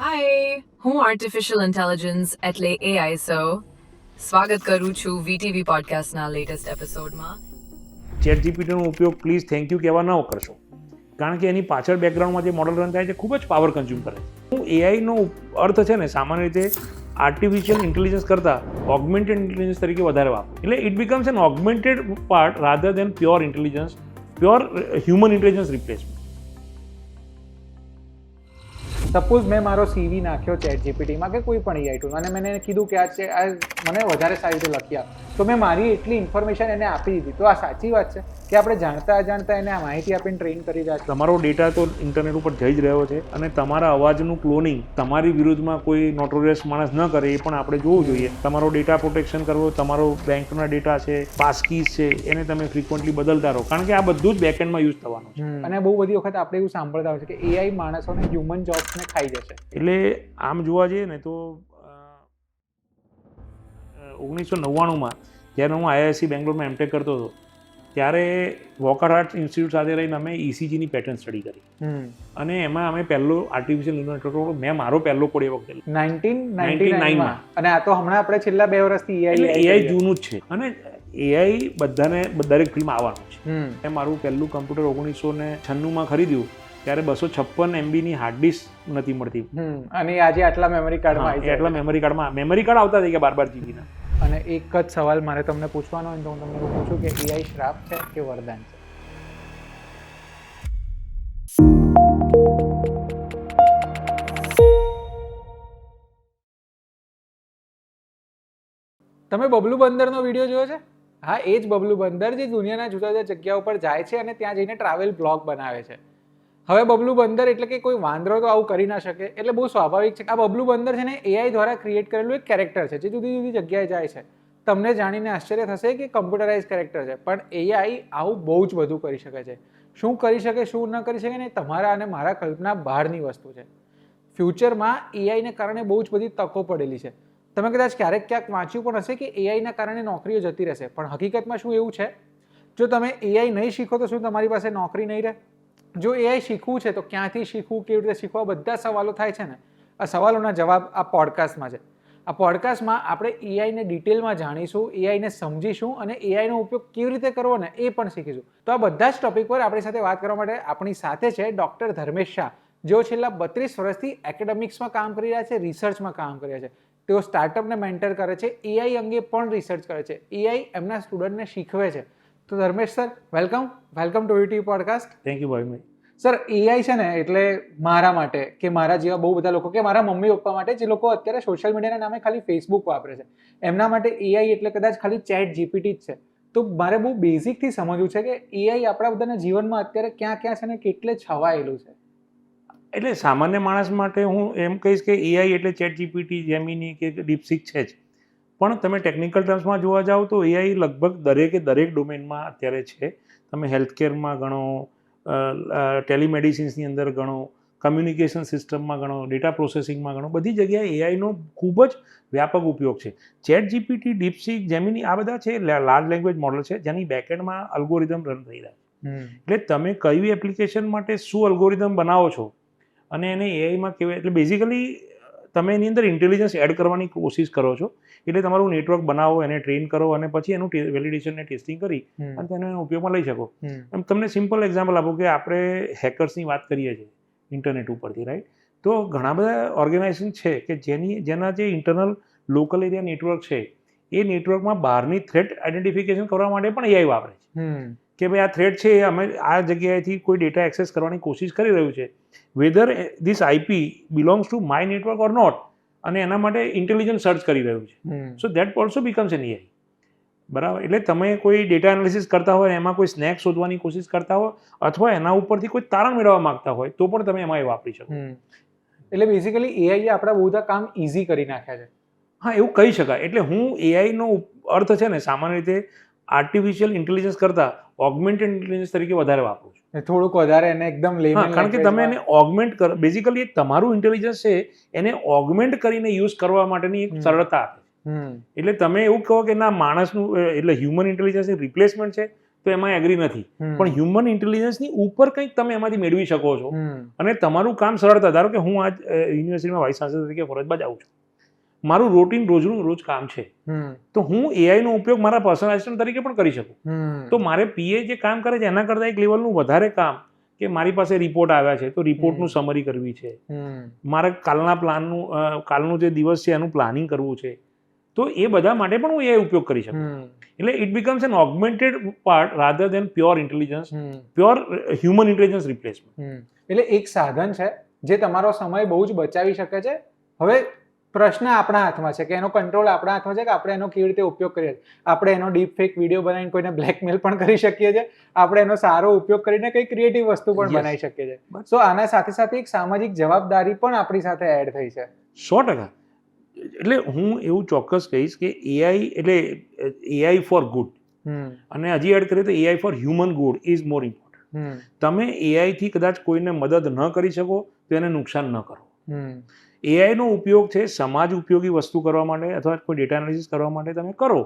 હાય, હું artificial intelligence એટલે AI સ્વાગત કરું છું વીટીવી પોડકાસ્ટના લેટેસ્ટ એપિસોડમાં. ચેટ જીપીટીનો ઉપયોગ પ્લીઝ થેન્ક યુ કહેવા ન કરશો, કારણ કે એની પાછળ બેકગ્રાઉન્ડમાં જે મોડલ રન થાય છે ખૂબ જ પાવર કન્ઝ્યુમ કરે છે. એઆઈનો અર્થ છે ને સામાન્ય રીતે આર્ટિફિશિયલ ઇન્ટેલિજન્સ કરતાં ઓગમેન્ટેડ ઇન્ટેલિજન્સ તરીકે વધારે વાપરો, એટલે it becomes an augmented part rather than pure intelligence, pure human intelligence replacement. Suppose મેં મારો સીવી નાખ્યો ચેટ જીપીટીમાં કે કોઈ પણ એઆઈ ટૂલ અને મેં કીધું કે આ મને વધારે સારી રીતે લખી આપ, તો મેં મારી એટલી ઇન્ફોર્મેશન એને આપી દીધી. તો આ સાચી વાત છે કે આપણે જાણતા અજાણતા એને આ માહિતી આપીને ટ્રેન કરી રહ્યા છે? તમારો ડેટા તો ઇન્ટરનેટ ઉપર જઈ જ રહ્યો છે અને તમારા અવાજનું ક્લોનિંગ તમારી વિરુદ્ધમાં કોઈ નોટોરિયસ માણસ ન કરે એ પણ આપણે જોવું જોઈએ. તમારો ડેટા પ્રોટેક્શન કરવો, તમારો બેંકના ડેટા છે, પાસકીઝ છે, એને તમે ફ્રિકવન્ટલી બદલતા રહો, કારણ કે આ બધું જ બેકએન્ડમાં યુઝ થવાનું છે. અને બહુ બધી વખત આપણે એવું સાંભળતા હોય છે કે એઆઈ માણસોને હ્યુમન જોબ્સને ખાઈ જશે. એટલે આમ જોવા જઈએ ને તો 1999માં જ્યારે હું આઈઆઈસી બેંગ્લોરમાં એમટેક કરતો હતો ત્યારે વોકરહાર્ટ ઇન્સ્ટિટ્યૂટ સાથે રહીને અમે ઇસીજીની પેટર્ન સ્ટડી કરી અને એમાં અમે પહેલો આર્ટિફિશિયલ ન્યુરલ મેં મારો પહેલો કોડ એ વખતે 1999માં. અને આ તો હમણાં આપણે છેલ્લા 2 વર્ષથી એઆઈ જૂનું જ છે અને એઆઈ બધાને દરેક ફિલ્મ આવવાનું છે. મેં મારું પહેલું કમ્પ્યુટર 1996માં ખરીદ્યું ત્યારે 256 MBની હાર્ડ ડિસ્ક નથી મળતી અને આજે આટલા મેમરી કાર્ડમાં મેમરી કાર્ડ આવતા થઈ ગયા 12 જીબીના. અને એક જ સવાલ મારે તમને પૂછવાનો હોય તો હું તમને પૂછું કે એઆઈ શ્રાપ છે કે વરદાન છે? તમે બબલુ બંદરનો વિડીયો જોયો છે? હા, એ જ બબલુ બંદર જે દુનિયાના જુદા જુદા જગ્યા ઉપર જાય છે અને ત્યાં જઈને ટ્રાવેલ બ્લોગ બનાવે છે. હવે બબલુ બંદર એટલે કે કોઈ વાંદરો તો આવું કરી ના શકે, એટલે બહુ સ્વાભાવિક છે. આ બબલુ બંદર છે ને એઆઈ દ્વારા ક્રિએટ કરેલું એક કેરેક્ટર છે જે જુદી જુદી જગ્યાએ જાય છે. તમને જાણીને આશ્ચર્ય થશે કે કમ્પ્યુટરાઇઝ કેરેક્ટર છે, પણ એઆઈ આવું બહુ જ બધું કરી શકે છે. શું કરી શકે, શું ન કરી શકે ને તમારા અને મારા કલ્પના બહારની વસ્તુ છે. ફ્યુચરમાં એઆઈને કારણે બહુ જ બધી તકો પડેલી છે. તમે કદાચ ક્યારેક ક્યાંક વાંચ્યું પણ હશે કે એઆઈના કારણે નોકરીઓ જતી રહેશે, પણ હકીકતમાં શું એવું છે? જો તમે એઆઈ નહીં શીખો તો શું તમારી પાસે નોકરી નહીં રહે? જો એઆઈ શીખવું છે તો ક્યાંથી શીખવું, કેવી રીતે શીખવું, આ બધા સવાલો થાય છે ને. આ સવાલોના જવાબ આ પોડકાસ્ટમાં છે. આ પોડકાસ્ટમાં આપણે એઆઈને ડિટેલમાં જાણીશું, એઆઈને સમજીશું અને એઆઈનો ઉપયોગ કેવી રીતે કરવો ને એ પણ શીખીશું. તો આ બધા જ ટોપિક પર આપણી સાથે વાત કરવા માટે આપણી સાથે છે ડૉક્ટર ધર્મેશ શાહ, જેઓ છેલ્લા 32 વર્ષથી એકેડેમિક્સમાં કામ કરી રહ્યા છે, રિસર્ચમાં કામ કરી રહ્યા છે. તેઓ સ્ટાર્ટઅપને મેન્ટર કરે છે, એઆઈ અંગે પણ રિસર્ચ કરે છે, એઆઈ એમના સ્ટુડન્ટને શીખવે છે. તો Dharmesh sir, welcome to VTV podcast. Thank you ભાઈ. સર, એઆઈ છે ને એટલે મારા માટે કે મારા જેવા બહુ બધા લોકો કે મારા મમ્મી પપ્પા માટે જે લોકો અત્યારે સોશિયલ મીડિયાના નામે ખાલી ફેસબુક વાપરે છે, એમના માટે એઆઈ એટલે કદાચ ખાલી ચેટ જીપીટી જ છે. તો મારે બહુ બેઝિકથી સમજવું છે કે એઆઈ આપણા બધાના જીવનમાં અત્યારે ક્યાં ક્યાં છે ને કેટલે છવાયેલું છે. એટલે સામાન્ય માણસ માટે હું એમ કહીશ કે એઆઈ એટલે ચેટ જીપીટી, જેમિની કે ડીપસીક છે જ, પણ તમે ટેકનિકલ ટર્મ્સમાં જોવા જાઓ તો એઆઈ લગભગ દરેક ડોમેનમાં અત્યારે છે. તમે હેલ્થકેરમાં ગણો, ટેલિમેડિસિન્સની અંદર ગણો, કમ્યુનિકેશન સિસ્ટમમાં ગણો, ડેટા પ્રોસેસિંગમાં ગણો, બધી જગ્યાએ એઆઈનો ખૂબ જ વ્યાપક ઉપયોગ છે. ચેટ જીપીટી, ડીપસીક, જેમિની આ બધા છે લાર્જ લેંગ્વેજ મોડલ છે જેની બેકએન્ડમાં અલ્ગોરિધમ રન થઈ રહ્યા છે. એટલે તમે કઈ એપ્લિકેશન માટે શું અલ્ગોરિધમ બનાવો છો અને એને એઆઈમાં કેવી, એટલે બેઝિકલી તમે એની અંદર ઇન્ટેલિજન્સ એડ કરવાની કોશિશ કરો છો. એટલે તમારું નેટવર્ક બનાવો, એને ટ્રેન કરો અને પછી એનું વેલિડેશન ને ટેસ્ટિંગ કરી અને તેને ઉપયોગમાં લઈ શકો. તમને સિમ્પલ એક્ઝામ્પલ આપો કે આપણે હેકર્સની વાત કરીએ છીએ ઇન્ટરનેટ ઉપરથી, રાઈટ? તો ઘણા બધા ઓર્ગેનાઇઝેશન છે કે જેના જે ઇન્ટરનલ લોકલ એરિયા નેટવર્ક છે એ નેટવર્કમાં બહારની થ્રેટ આઈડેન્ટિફિકેશન કરવા માટે પણ એઆઈ વાપરે છે. કે ભાઈ આ થ્રેટ છે, અમે આ જગ્યાએથી કોઈ ડેટા એક્સેસ કરવાની કોશિશ કરી રહ્યું છે, whether this IP belongs to my network or not, અને એના માટે ઇન્ટેલિજન્સ સર્ચ કરી રહ્યું છે. So that also becomes an AI. બરાબર? એટલે તમે કોઈ ડેટા એનાલિસિસ કરતા હોય, એમાં કોઈ સ્નેક શોધવાની કોશિશ કરતા હોય અથવા એના ઉપરથી કોઈ તારણ મેળવવા માંગતા હોય તો પણ તમે એમાં એ વાપરી શકો. એટલે બેઝિકલી એઆઈ આપણા બધા કામ ઇઝી કરી નાખ્યા છે. હા, એવું કહી શકાય. એટલે હું એઆઈનો અર્થ છે ને સામાન્ય રીતે આર્ટિફિશિયલ ઇન્ટેલિજન્સ કરતાં ઓગમેન્ટેડ ઇન્ટેલિજન્સ તરીકે વધારે વાપરું છું. થોડુંક વધારે એને એકદમ કારણ કે તમે એને ઓગમેન્ટ કરો, બેઝિકલી તમારું ઇન્ટેલિજન્સ છે એને ઓગમેન્ટ કરીને યુઝ કરવા માટેની એક સરળતા આપે. એટલે તમે એવું કહો કે ના માણસનું એટલે હ્યુમન ઇન્ટેલિજન્સની રિપ્લેસમેન્ટ છે તો એમાં એગ્રી નથી. પણ હ્યુમન ઇન્ટેલિજન્સની ઉપર કંઈક તમે એમાંથી મેળવી શકો છો અને તમારું કામ સરળતા. ધારો કે હું આજ યુનિવર્સિટીમાં વાઇસ ચાન્સલર તરીકે ફરજ બજાવું છું, મારું રૂટીન રોજનું રોજ કામ છે, તો હું એઆઈનો ઉપયોગ મારા પર્સનલ આસિસ્ટન્ટ તરીકે પણ કરી શકું. તો મારે પીએ જે કામ કરે છે એના કરતાં એક લેવલનું વધારે કામ, કે મારી પાસે રિપોર્ટ આવ્યા છે તો રિપોર્ટનું સમરી કરવી છે, મારે કાલનું જે દિવસ છે એનું પ્લાનિંગ કરવું છે, તો એ બધા માટે પણ હું એઆઈ ઉપયોગ કરી શકું. એટલે it becomes an augmented part rather than pure intelligence, pure human intelligence replacement. એટલે એક સાધન છે જે તમારો સમય બહુ જ બચાવી શકે છે. હવે પ્રશ્ન આપણા હાથમાં છે કે એનો કંટ્રોલ આપણા હાથમાં છે કે આપણે એનો કેવી રીતે ઉપયોગ કરીએ. આપણે એનો ડીપ ફેક વિડીયો બનાવીને કોઈને બ્લેકમેલ પણ કરી શકીએ છીએ, આપણે એનો સારો ઉપયોગ કરીને કઈ ક્રિએટિવ વસ્તુ પણ બનાવી શકીએ છીએ. સો આના સાથે સાથે એક સામાજિક જવાબદારી પણ આપણી સાથે એડ થઈ છે. 100%. એટલે હું એવું ચોક્કસ કહીશ કે એઆઈ એટલે એઆઈ ફોર ગુડ, અને હજી એડ કરીએ તો AI for human good is more important. તમે એઆઈથી કદાચ કોઈને મદદ ન કરી શકો તો એને નુકસાન ન કરો. એઆઈનો ઉપયોગ છે સમાજ ઉપયોગી વસ્તુ કરવા માટે અથવા કોઈ ડેટા એનાલિસિસ કરવા માટે તમે કરો.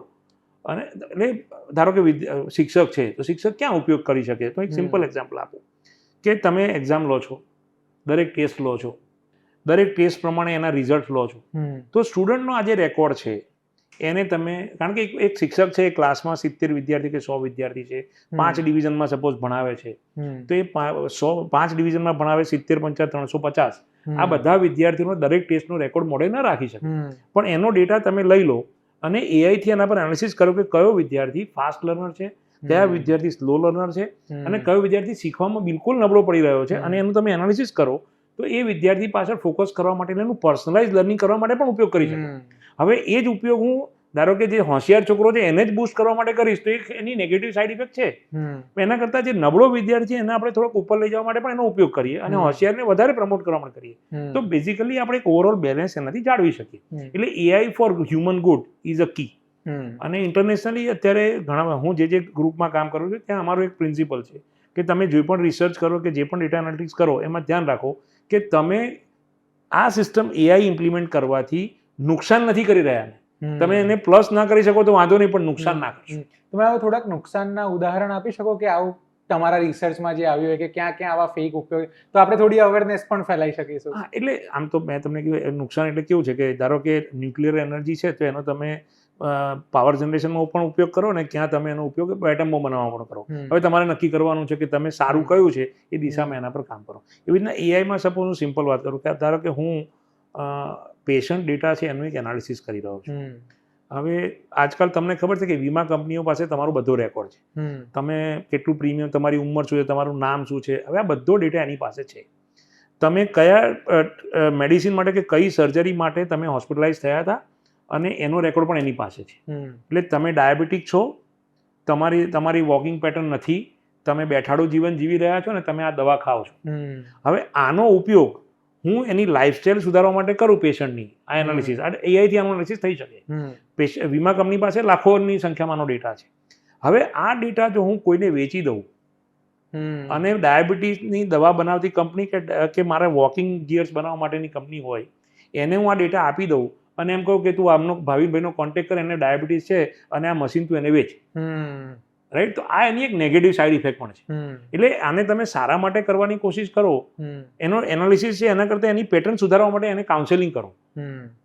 અને એટલે ધારો કે શિક્ષક છે તો શિક્ષક ક્યાં ઉપયોગ કરી શકે? તો એક સિમ્પલ એક્ઝામ્પલ આપું કે તમે એક્ઝામ લો છો, દરેક ટેસ્ટ લો છો, દરેક ટેસ્ટ પ્રમાણે એના રિઝલ્ટ લો છો, તો સ્ટુડન્ટનો આ જે રેકોર્ડ છે એને તમે, કારણ કે એક શિક્ષક છે ક્લાસમાં 70 વિદ્યાર્થી કે 100 વિદ્યાર્થી છે, 5 ડિવિઝનમાં સપોઝ ભણાવે છે, તો એ 5 ડિવિઝનમાં ભણાવે 70 50 350. આ બધા વિદ્યાર્થીઓનો દરેક ટેસ્ટનો રેકોર્ડ મોડે ન રાખી શકે, પણ એનો ડેટા તમે લઈ લો અને એઆઈથી એના પર એનાલિસિસ કરો કે કયો વિદ્યાર્થી ફાસ્ટ લર્નર છે, કયા વિદ્યાર્થી સ્લો લર્નર છે, અને કયો વિદ્યાર્થી શીખવામાં બિલકુલ નબળો પડી રહ્યો છે, અને એનું તમે એનાલિસિસ કરો તો એ વિદ્યાર્થી પાછળ ફોકસ કરવા માટે એનું પર્સનલાઇઝ લર્નિંગ કરવા માટે પણ ઉપયોગ કરી શકે. હવે એ જ ઉપયોગ હું ધારો કે જે હોશિયાર છોકરો છે એને જ બૂસ્ટ કરવા માટે કરીશ તો એની નેગેટિવ સાઇડ ઇફેક્ટ છે. એના કરતાં જે નબળો વિદ્યાર્થી એને આપણે થોડોક ઉપર લઈ જવા માટે પણ એનો ઉપયોગ કરીએ અને હોશિયારને વધારે પ્રમોટ કરવા માટે કરીએ, તો બેઝિકલી આપણે એક ઓવરઓલ બેલેન્સ એનાથી જાળવી શકીએ. એટલે AI for human good is a key. અને ઇન્ટરનેશનલી અત્યારે ઘણા, હું જે ગ્રુપમાં કામ કરું છું ત્યાં અમારો એક પ્રિન્સિપલ છે કે તમે જે પણ રિસર્ચ કરો કે જે પણ ડેટા એનાલિટિક્સ કરો એમાં ધ્યાન રાખો કે તમે આ સિસ્ટમ એઆઈ ઇમ્પ્લિમેન્ટ કરવાથી નુકસાન નથી કરી રહ્યા. તમે એને પ્લસ ના કરી શકો તો વાંધો નહીં, પણ નુકસાન ના કરશો. તમે આવા થોડાક નુકસાનના ઉદાહરણ આપી શકો કે આવું તમારા રિસર્ચમાં જે આવ્યું હોય કે ક્યાં ક્યાં આવા ફેક ઉપયોગ, તો આપણે થોડી અવેરનેસ પણ ફેલાઈ શકીશું. હા, એટલે આમ તો મેં તમને કીધું નુકસાન એટલે કેવું છે કે ધારો કે ન્યુક્લિયર એનર્જી છે તો એનો તમે પાવર જનરેશનમાં પણ ઉપયોગ કરો ને ક્યાં તમે એનો ઉપયોગ એટમ બોમ્બ બનાવવા પણ કરો. હવે તમારે નક્કી કરવાનું છે કે તમે સારું કયું છે એ દિશામાં એના પર કામ કરો. એવી રીતના એઆઈમાં સપોઝ હું સિમ્પલ વાત કરું કે ધારો કે હું પેશન્ટ ડેટા છે એનું એક એનાલિસિસ કરી રહ્યો છું. હવે આજકાલ તમને ખબર છે કે વીમા કંપનીઓ પાસે તમારો બધો રેકોર્ડ છે, તમે કેટલું પ્રીમિયમ, તમારી ઉંમર શું છે, તમારું નામ શું છે, હવે આ બધો ડેટા એની પાસે છે. તમે કયા મેડિસિન માટે કે કઈ સર્જરી માટે તમે હોસ્પિટલાઇઝ થયા હતા અને એનો રેકોર્ડ પણ એની પાસે છે. એટલે તમે ડાયાબિટીક છો, તમારી વોકિંગ પેટર્ન નથી, તમે બેઠાડું જીવન જીવી રહ્યા છો અને તમે આ દવા ખાઓ છો. હવે આનો ઉપયોગ હું એની લાઈફસ્ટાઈલ સુધારવા માટે કરું પેશન્ટની, આ એનાલિસિસ એઆઈથી આનું એનાલિસિસ થઈ શકે. વીમા કંપની પાસે લાખોની સંખ્યામાંનો ડેટા છે. હવે આ ડેટા જો હું કોઈને વેચી દઉં અને ડાયાબિટીસની દવા બનાવતી કંપની કે મારે વોકિંગ ગિયર્સ બનાવવા માટેની કંપની હોય એને હું આ ડેટા આપી દઉં અને એમ કહું કે તું આમનો ભાવિનભાઈનો કોન્ટેક્ટ કર, એને ડાયાબિટીસ છે અને આ મશીન તું એને વેચ, રાઈટ? તો આ એની એક નેગેટિવ સાઇડ ઇફેક્ટ પણ છે. એટલે આને તમે સારા માટે કરવાની કોશિશ કરો, એનો એનાલિસિસ છે, એના કરતાં એની પેટર્ન સુધારવા માટે એને કાઉન્સેલિંગ કરો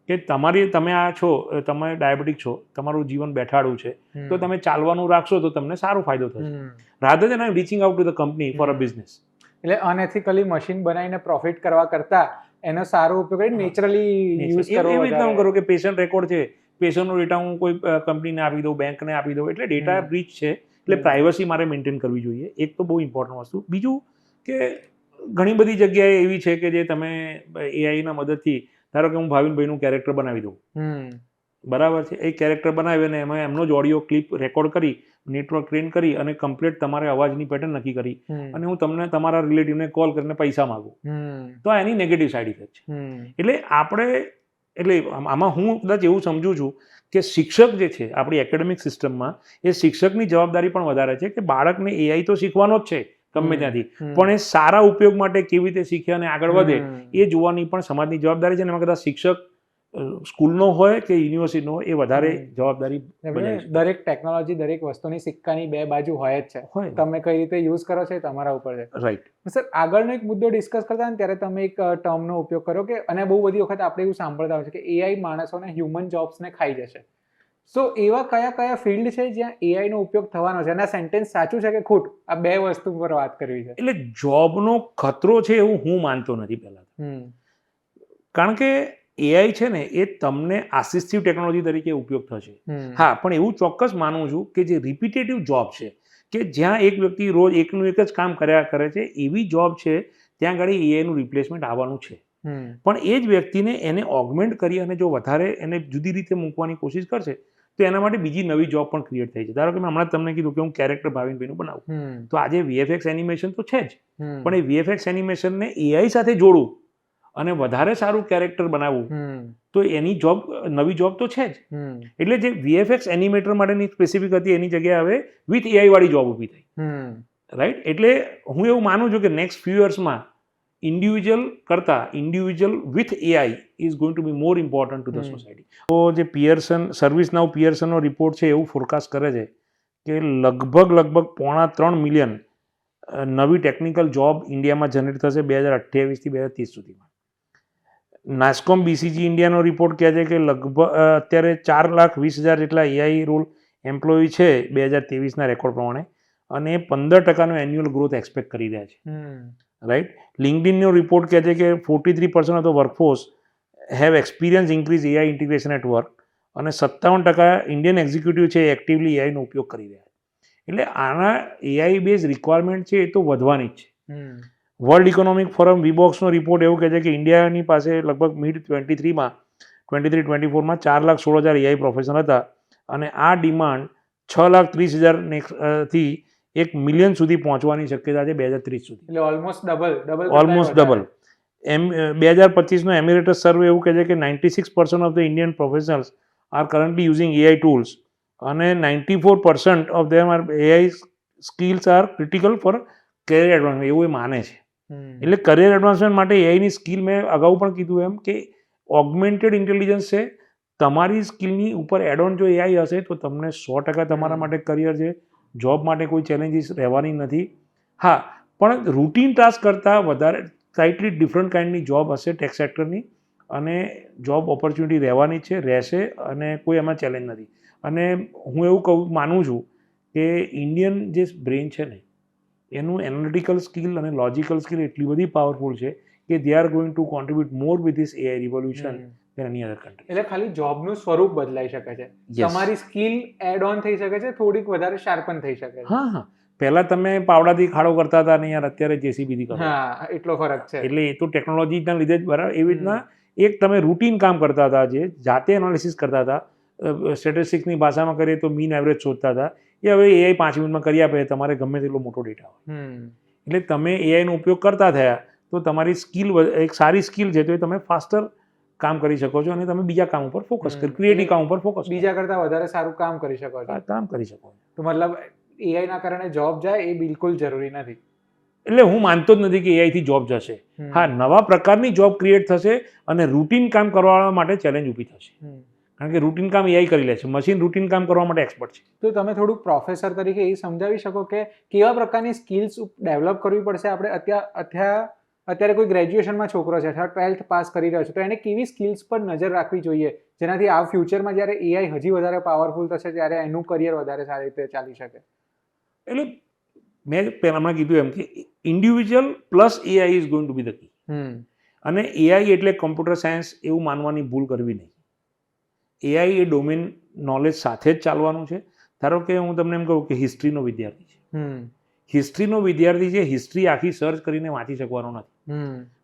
કે તમે આ છો, તમે ડાયાબિટીક છો, તમારું જીવન બેઠાડું છે, તો તમે ચાલવાનું રાખશો તો તમને સારો ફાયદો થશે, rather then reaching out to the company for a business. એટલે અનએથિકલી મશીન બનાવીને પ્રોફિટ કરવા કરતા એનો સારો ઉપયોગ કરી નેચરલી યુઝ કરવો. એવી રીતના હું કરું કે પેશન્ટ રેકોર્ડ છે, પેશન્ટનો ડેટા હું કોઈ કંપનીને આપી દઉં, બેંકને આપી દઉં, એટલે ડેટા બ્રીચ છે, એટલે પ્રાઇવસી મારે મેન્ટેન કરવી જોઈએ. એક તો બહુ ઇમ્પોર્ટન્ટ વસ્તુ. બીજું કે ઘણી બધી જગ્યાએ એવી છે કે જે તમે એઆઈના મદદથી, ધારો કે હું ભાવિનભાઈનું કેરેક્ટર બનાવી દઉં, બરાબર છે, એ કેરેક્ટર બનાવી અને એમાં એમનો જ ઓડિયો ક્લિપ રેકોર્ડ કરી, નેટવર્ક ટ્રેન કરી અને કમ્પ્લીટ તમારે અવાજની પેટર્ન નક્કી કરી અને હું તમને તમારા રિલેટિવને કોલ કરીને પૈસા માગું, તો આ એની નેગેટિવ સાઇડ ઇફેક્ટ છે. એટલે આમાં હું કદાચ એવું સમજુ છું કે શિક્ષક જે છે આપણી એકેડેમિક સિસ્ટમમાં, એ શિક્ષકની જવાબદારી પણ વધારે છે કે બાળકને એઆઈ તો શીખવાનો જ છે ગમે ત્યાંથી, પણ એ સારા ઉપયોગ માટે કેવી રીતે શીખે અને આગળ વધે એ જોવાની પણ સમાજની જવાબદારી છે. અને એમાં કદાચ શિક્ષક સ્કૂલનો હોય કે યુનિવર્સિટીનો હોય એ વધારે જવાબદારી બજાવી શકે. દરેક ટેકનોલોજી દરેક વસ્તુની સિક્કાની બે બાજુ હોય જ છે. હોય તમે કઈ રીતે યુઝ કરો છો એ તમારા ઉપર છે. રાઈટ. સર આગળનો એક મુદ્દો ડિસ્કસ કરતા ને ત્યારે તમે એક ટર્મનો ઉપયોગ કર્યો કે અને બહુ બધી વખત આપણે એવું સાંભળતા હોય છે કે એઆઈ માણસોને હ્યુમન જોબ્સને ખાઈ જશે. સો એવા કયા કયા ફિલ્ડ છે જ્યાં એઆઈ નો ઉપયોગ થવાનો છે અને આ સેન્ટેન્સ સાચું છે કે ખોટું? આ બે વસ્તુ પર વાત કરવી છે. એટલે જોબનો ખતરો છે એવું હું માનતો નથી પહેલા, કારણ કે એઆઈ છે ને એ તમને આસિસ્ટિવ ટેકનોલોજી તરીકે ઉપયોગ થશે. હા, પણ એવું ચોક્કસ માનું છું કે જે રિપીટેટિવ જોબ છે કે જ્યાં એક વ્યક્તિ રોજ એકનું એક જ કામ કર્યા કરે છે એવી જોબ છે ત્યાં આગળ એઆઈનું રિપ્લેસમેન્ટ આવવાનું છે. પણ એ જ વ્યક્તિને એને ઓગમેન્ટ કરી અને જો વધારે એને જુદી રીતે મૂકવાની કોશિશ કરશે તો એના માટે બીજી નવી જોબ પણ ક્રિએટ થઈ છે. ધારો કે મેં હમણાં તમને કીધું કે હું કેરેક્ટર ભાવિનભાઈનું બનાવું, તો આજે વીએફએક્સ એનિમેશન તો છે જ, પણ એ વીએફએક્સ એનિમેશનને એઆઈ સાથે જોડું અને વધારે સારું કેરેક્ટર બનાવવું તો એની જોબ નવી જોબ તો છે જ. એટલે જે વીએફએક્સ એનિમેટર માટેની સ્પેસિફિક હતી એની જગ્યાએ હવે વિથ એઆઈ વાળી જોબ ઊભી થઈ. રાઈટ. એટલે હું એવું માનું છું કે નેક્સ્ટ ફ્યુ યર્સમાં ઇન્ડિવિજ્યુઅલ કરતાં individual with AI is going to be more important to the society. તો જે સર્વિસનાઉ પિયર્સનનો રિપોર્ટ છે એવું ફોરકાસ્ટ કરે છે કે લગભગ 3.5 મિલિયન નવી ટેકનિકલ જોબ ઇન્ડિયામાં જનરેટ થશે 2028થી 2030 સુધીમાં. નાસ્કોમ બીસીજી ઇન્ડિયાનો રિપોર્ટ કહે છે કે લગભગ અત્યારે 4,20,000 જેટલા એઆઈ રોલ એમ્પ્લોય છે 2023ના રેકોર્ડ પ્રમાણે, અને 15% એન્યુઅલ ગ્રોથ એક્સપેક્ટ કરી રહ્યા છે. રાઈટ. લિંક્ડઇનનો રિપોર્ટ કહે છે કે 43% of the workforce have experience increase AI integration at work, અને 57% ઇન્ડિયન એક્ઝિક્યુટિવ છે એ એક્ટિવલી એઆઈનો ઉપયોગ કરી રહ્યા છે. એટલે આના એઆઈ બેઝ રિક્વાયરમેન્ટ છે એ તો વધવાની જ છે. વર્લ્ડ ઇકોનોમિક ફોરમ વીબોક્સનો રિપોર્ટ એવું કહે છે કે ઇન્ડિયાની પાસે લગભગ મિડ 23-24માં 4,16,000 એઆઈ પ્રોફેશનલ હતા, અને આ ડિમાન્ડ 6,30,000 થી 1 મિલિયન સુધી પહોંચવાની શક્યતા છે 2030 સુધી. એટલે ઓલમોસ્ટ ડબલ. 2025નો એમિરેટસ સર્વે એવું કહે છે કે 96% of the Indian professionals are currently using AI tools, અને 94% of them are AI skills are critical for career advancement, એવું એ માને છે. એટલે કરિયર એડવાન્સમેન્ટ માટે એઆઈની સ્કિલ મેં અગાઉ પણ કીધું એમ કે ઓગમેન્ટેડ ઇન્ટેલિજન્સ છે. તમારી સ્કિલની ઉપર એડ ઓન જો એઆઈ હશે તો તમને 100% તમારા માટે કરિયર છે, જોબ માટે કોઈ ચેલેન્જીસ રહેવાની નથી. હા, પણ રૂટીન ટાસ્ક કરતાં વધારે સ્લાઇટલી ડિફરન્ટ કાઇન્ડની જોબ હશે ટેક સેક્ટરની, અને જોબ ઓપોર્ચ્યુનિટી રહેવાની છે, રહેશે, અને કોઈ એમાં ચેલેન્જ નથી. અને હું એવું માનું છું કે ઇન્ડિયન જે બ્રેઇન છે ને એનું એનાલિટિકલ સ્કિલ અને લોજિકલ સ્કિલ એટલી બધી પાવરફુલ છે કે they are going to contribute more with this AI revolution than any other country. એટલે ખાલી જોબનું સ્વરૂપ બદલાઈ શકે છે, તમારી સ્કિલ એડ ઓન થઈ શકે છે, થોડીક વધારે શાર્પન થઈ શકે છે. હા, પહેલા તમે પાવડાથી ખાડો કરતા હતા ને યાર અત્યારે જેસીબીથી કરો. હા, એટલો ફરક છે. એટલે એ તો ટેકનોલોજીના લીધે જ બરાબર. એવી રીતના એક તમે રૂટીન કામ કરતા હતા, જે જાતે એનાલિસિસ કરતા હતા, સ્ટેટિસ્ટિક્સની ભાષામાં કરીએ તો મીન એવરેજ શોધતા હતા, એ હવે એઆઈ 5 મિનિટમાં કરી આપે, તમારે ગમે તેટલો મોટો ડેટા હોય. એટલે તમે એઆઈનો ઉપયોગ કરતા થયા તો તમારી સ્કિલ, એક સારી સ્કિલ છે તો એ તમે ફાસ્ટર કામ કરી શકો છો, અને તમે બીજા કામ ઉપર ફોકસ કરો, ક્રિએટિવ કામ ઉપર ફોકસ, બીજા કરતાં વધારે સારું કામ કરી શકો છો. કામ કરી શકો. તો મતલબ એઆઈના કારણે જોબ જાય એ બિલકુલ જરૂરી નથી. એટલે હું માનતો જ નથી કે એઆઈથી જોબ જશે. હા, નવા પ્રકારની જોબ ક્રિએટ થશે અને રૂટીન કામ કરવા માટે ચેલેન્જ ઊભી થશે, કારણ કે રૂટીન કામ એઆઈ કરી લે છે, મશીન રૂટીન કામ કરવા માટે એક્સપર્ટ છે. તો તમે થોડુંક પ્રોફેસર તરીકે એ સમજાવી શકો કે કેવા પ્રકારની સ્કિલ્સ ડેવલપ કરવી પડશે આપણે? અત્યારે કોઈ ગ્રેજ્યુએશનમાં છોકરો છે અથવા 12th પાસ કરી રહ્યો છે, તો એને કેવી સ્કિલ્સ પર નજર રાખવી જોઈએ જેનાથી આ ફ્યુચરમાં જ્યારે એઆઈ હજી વધારે પાવરફુલ થશે ત્યારે એનું કરિયર વધારે સારી રીતે ચાલી શકે? એટલે મેં પહેલાં કીધું એમ કે individual plus AI is going to be the key. અને એઆઈ એટલે કમ્પ્યુટર સાયન્સ એવું માનવાની ભૂલ કરવી નહીં. એઆઈ એ ડોમેન નોલેજ સાથે જ ચાલવાનું છે. ધારો કે હું તમને એમ કહું કે હિસ્ટ્રીનો વિદ્યાર્થી છે, હિસ્ટ્રીનો વિદ્યાર્થી છે, હિસ્ટ્રી આખી સર્ચ કરીને વાંચી શકવાનો નથી,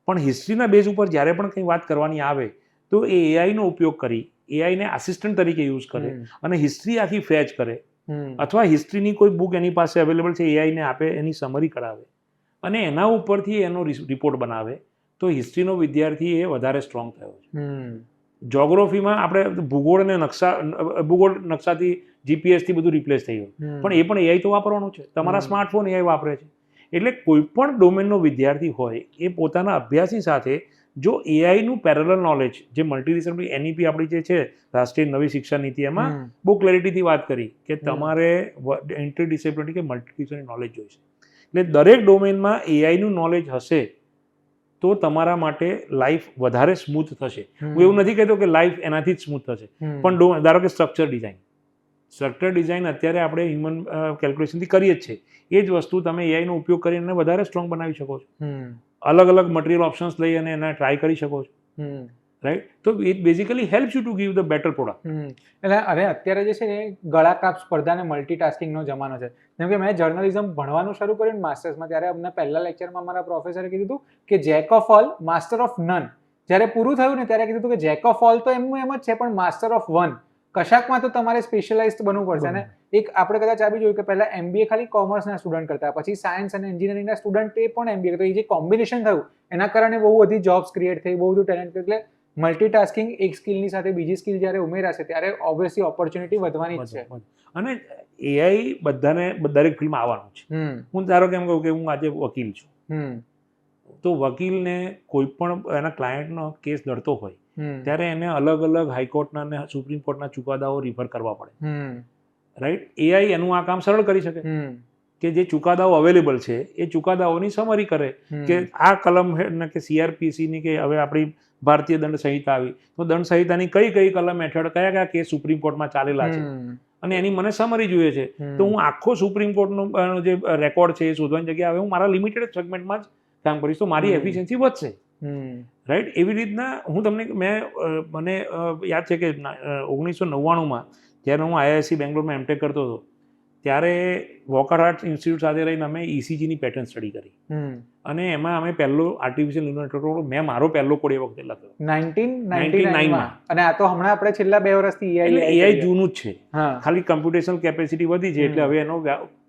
પણ હિસ્ટ્રીના બેઝ ઉપર જ્યારે પણ કંઈ વાત કરવાની આવે તો એ એઆઈનો ઉપયોગ કરી, એઆઈને આસિસ્ટન્ટ તરીકે યુઝ કરે અને હિસ્ટ્રી આખી ફેચ કરે, અથવા હિસ્ટ્રીની કોઈ બુક એની પાસે અવેલેબલ છે એઆઈને આપે, એની સમરી કરાવે અને એના ઉપરથી એનો રિપોર્ટ બનાવે, તો હિસ્ટ્રીનો વિદ્યાર્થી એ વધારે સ્ટ્રોંગ થયો છે. જોગ્રાફીમાં આપણે ભૂગોળ નકશાથી જીપીએસથી બધું રિપ્લેસ થઈ ગયું, પણ એ પણ એઆઈ તો વાપરવાનું છે. તમારા સ્માર્ટફોન એઆઈ વાપરે છે. એટલે કોઈ પણ ડોમેનનો વિદ્યાર્થી હોય એ પોતાના અભ્યાસની સાથે જો એઆઈનું પેરેલલ નોલેજ જે મલ્ટીડિસિપ્લિનરી એનઈપી આપણી જે છે રાષ્ટ્રીય નવી શિક્ષા નીતિ એમાં બહુ ક્લેરિટીથી વાત કરી કે તમારે ઇન્ટરડિસિપ્લિનરી કે મલ્ટીડિસિપ્લિનરી નોલેજ જોઈશે. એટલે દરેક ડોમેનમાં એઆઈનું નોલેજ હશે તો તમારા માટે લાઈફ વધારે સ્મૂથ થશે. હું એવું નથી કહેતો કે લાઈફ એનાથી જ સ્મૂથ થશે, પણ ધારો કે સ્ટ્રક્ચર ડિઝાઇન અત્યારે આપણે હ્યુમન કેલ્ક્યુલેશનથી કરીએ જ છે. એ જ વસ્તુ તમે એઆઈનો ઉપયોગ કરીને વધારે સ્ટ્રોંગ બનાવી શકો છો. અલગ અલગ મટીરિયલ ઓપ્શન્સ લઈ અને એને ટ્રાય કરી શકો છો, રાઈટ? તો it basically helps you to give the better product. એટલે અરે અત્યારે જે છે ને ગળાકાપ સ્પર્ધા અને મલ્ટીટાસ્કિંગનો જમાનો છે. જેમ કે મેં જર્નલિઝમ ભણવાનું શરૂ કર્યું માસ્ટર્સમાં, ત્યારે અમને પહેલા લેક્ચરમાં મારા પ્રોફેસરે કીધું હતું કે Jack of all master of none. જ્યારે પૂરું થયું ને ત્યારે કીધું હતું કે જેક ઓફ ઓલ તો એમનું એમ જ છે, પણ માસ્ટર ઓફ વન. કશાકમાં તો તમારે સ્પેશિયલાઇઝ બનવું પડશે. અને એક આપણે કદાચ આ બી જોયું કે પહેલા એમબીએ ખાલી કોમર્સના સ્ટુડન્ટ કરતા, પછી સાયન્સ અને એન્જિનિયરિંગના સ્ટુડન્ટ એ પણ એમબીએ. તો એ જે કોમ્બિનેશન થયું એના કારણે બહુ બધી જોબ્સ ક્રિએટ થઈ, બહુ બધું ટેલેન્ટ. એટલે મલ્ટીટાસ્કિંગ એક સ્કિલની સાથે બીજી સ્કિલ જ્યારે ઉમેરાશે ત્યારે ઓબ્વિયસલી ઓપોર્ચ્યુનિટી વધવાની જ છે. અને એઆઈ બધાને દરેક ફિલ્ડમાં આવવાનું છે. હું ધારો કેમ કહું કે હું આજે વકીલ છું, તો વકીલને કોઈ પણ એના ક્લાયન્ટનો કેસ લડતો હોય ત્યારે એને અલગ અલગ હાઈકોર્ટના અને સુપ્રીમ કોર્ટના ચુકાદાઓ રિફર કરવા પડે, રાઈટ? એઆઈ એનું આ કામ સરળ કરી શકે કે જે ચુકાદાઓ અવેલેબલ છે એ ચુકાદાઓની સમરી કરે કે આ કલમ કે સીઆરપીસીની કે હવે આપણી ભારતીય દંડ સંહિતા આવી તો દંડ સંહિતાની કઈ કઈ કલમ હેઠળ કયા કયા કેસ સુપ્રીમ કોર્ટમાં ચાલેલા છે અને એની મને સમરી જોઈએ છે. તો હું આખો સુપ્રીમ કોર્ટનો જે રેકોર્ડ છે એ શોધવાની જગ્યાએ હવે હું મારા લિમિટેડ સેગમેન્ટમાં જ કામ કરીશ, તો મારી એફિશિયન્સી વધશે, રાઈટ? એવી રીતના હું તમને મને યાદ છે કે 1999માં જ્યારે હું આઈઆઈએસસી બેંગ્લોરમાં એમટેક કરતો હતો ત્યારે વોકર હાર્ટ ઇન્સ્ટિટ્યૂટ સાથે રહીને અમે ઇસીજીની પેટર્ન સ્ટડી કરી અને એમાં અમે પહેલો આર્ટિફિશિયલ ન્યુરલ મેં મારો પહેલો કોડ એ વખતે લખ્યો 1999માં. અને આ તો હમણાં આપણે છેલ્લા 2 વર્ષથી એઆઈ જૂનું જ છે, ખાલી કમ્પ્યુટેશનલ કેપેસિટી વધી છે એટલે હવે એનો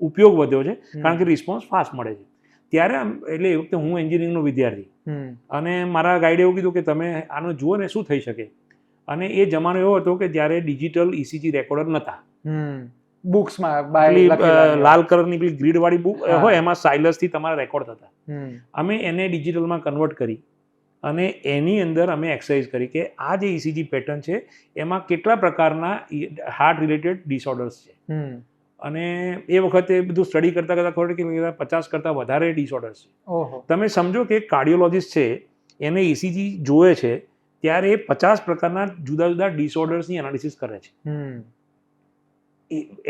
ઉપયોગ વધ્યો છે કારણ કે રિસ્પોન્સ ફાસ્ટ મળે છે. ત્યારે એટલે એ વખતે હું એન્જિનિયરિંગનો વિદ્યાર્થી અને મારા ગાઈડે એવું કીધું કે તમે આનો જુઓ ને શું થઈ શકે. અને એ જમાનો એવો હતો કે જ્યારે ડિજિટલ ઇસીજી રેકોર્ડર નહોતા, બુક્સમાં લાલ કલરની પેલી ગ્રીડ વાળી બુક હોય એમાં સાયલસથી તમારા રેકોર્ડ થતા. અમે એને ડિજિટલમાં કન્વર્ટ કરી અને એની અંદર અમે એક્સરસાઇઝ કરી કે આ જે ઇસીજી પેટર્ન છે એમાં કેટલા પ્રકારના હાર્ટ રિલેટેડ ડિસઓર્ડર્સ છે. અને એ વખતે બધું સ્ટડી કરતા કરતા ખબર કે 50 કરતાં વધારે ડિસઓર્ડર્સ છે. તમે સમજો કે કાર્ડિયોલોજિસ્ટ છે એને ઇસીજી જોવે છે ત્યારે 50 પ્રકારના જુદા જુદા ડિસઓર્ડર્સની એનાલિસિસ કરે છે.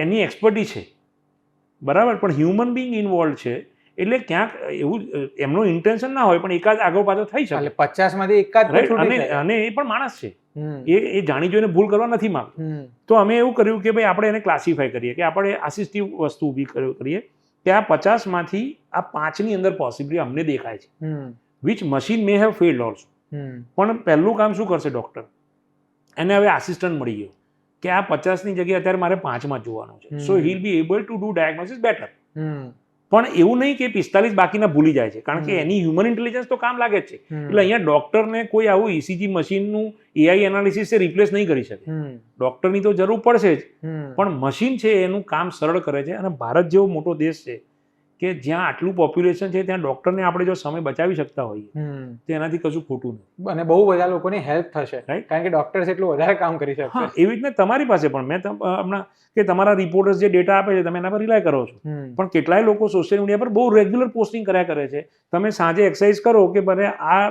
એની એક્સપર્ટી છે, બરાબર? પણ હ્યુમન બિંગ ઇન્વોલ્વ છે એટલે ક્યાંક એવું એમનો ઇન્ટેન્શન ના હોય પણ એકાદ આગળ પાછળ થઈ શકે. 50માંથી એકાદ અને એ પણ માણસ છે, એ જાણી જોઈને ભૂલ કરવા નથી માંગતો. તો અમે એવું કર્યું કે ભાઈ આપણે એને ક્લાસિફાય કરીએ કે આપણે આસિસ્ટિવ વસ્તુ ઊભી કરીએ કે આ 50માંથી આ 5ની અંદર પોસિબિલિટી અમને દેખાય છે, which machine May have failed also. પણ પહેલું કામ શું કરશે ડૉક્ટર? એને હવે આસિસ્ટન્ટ મળી ગયો કે આ 50ની જગ્યાએ અત્યારે મારે 5માં જોવાનું છે, so he will be able to do diagnosis better. પણ એવું નહીં કે 45 બાકીના ભૂલી જાય છે કારણ કે એની હ્યુમન ઇન્ટેલિજન્સ તો કામ લાગે જ છે. એટલે અહીંયા ડોક્ટરને કોઈ આવું ઇસીજી મશીનનું એઆઈ એનાલિસિસ રિપ્લેસ નહીં કરી શકે. ડોક્ટરની તો જરૂર પડશે જ, પણ મશીન છે એનું કામ સરળ કરે છે. અને ભારત જેવો મોટો દેશ છે કે જ્યાં આટલું પોપ્યુલેશન છે ત્યાં ડોક્ટરને આપણે જો સમય બચાવી શકતા હોઈએ તો એનાથી કશું ખોટું નથી અને બહુ બધા લોકોની હેલ્પ થશે, રાઈટ? કારણ કે ડોક્ટર્સ એટલું વધારે કામ કરી શકશે. એવી રીતના તમારી પાસે પણ મેં હમણાં કે તમારા રિપોર્ટર્સ જે ડેટા આપે છે તમે એના પર રિલાય કરો છો, પણ કેટલાય લોકો સોશિયલ મીડિયા પર બહુ રેગ્યુલર પોસ્ટિંગ કર્યા કરે છે. તમે સાંજે એક્સરસાઇઝ કરો કે મને આ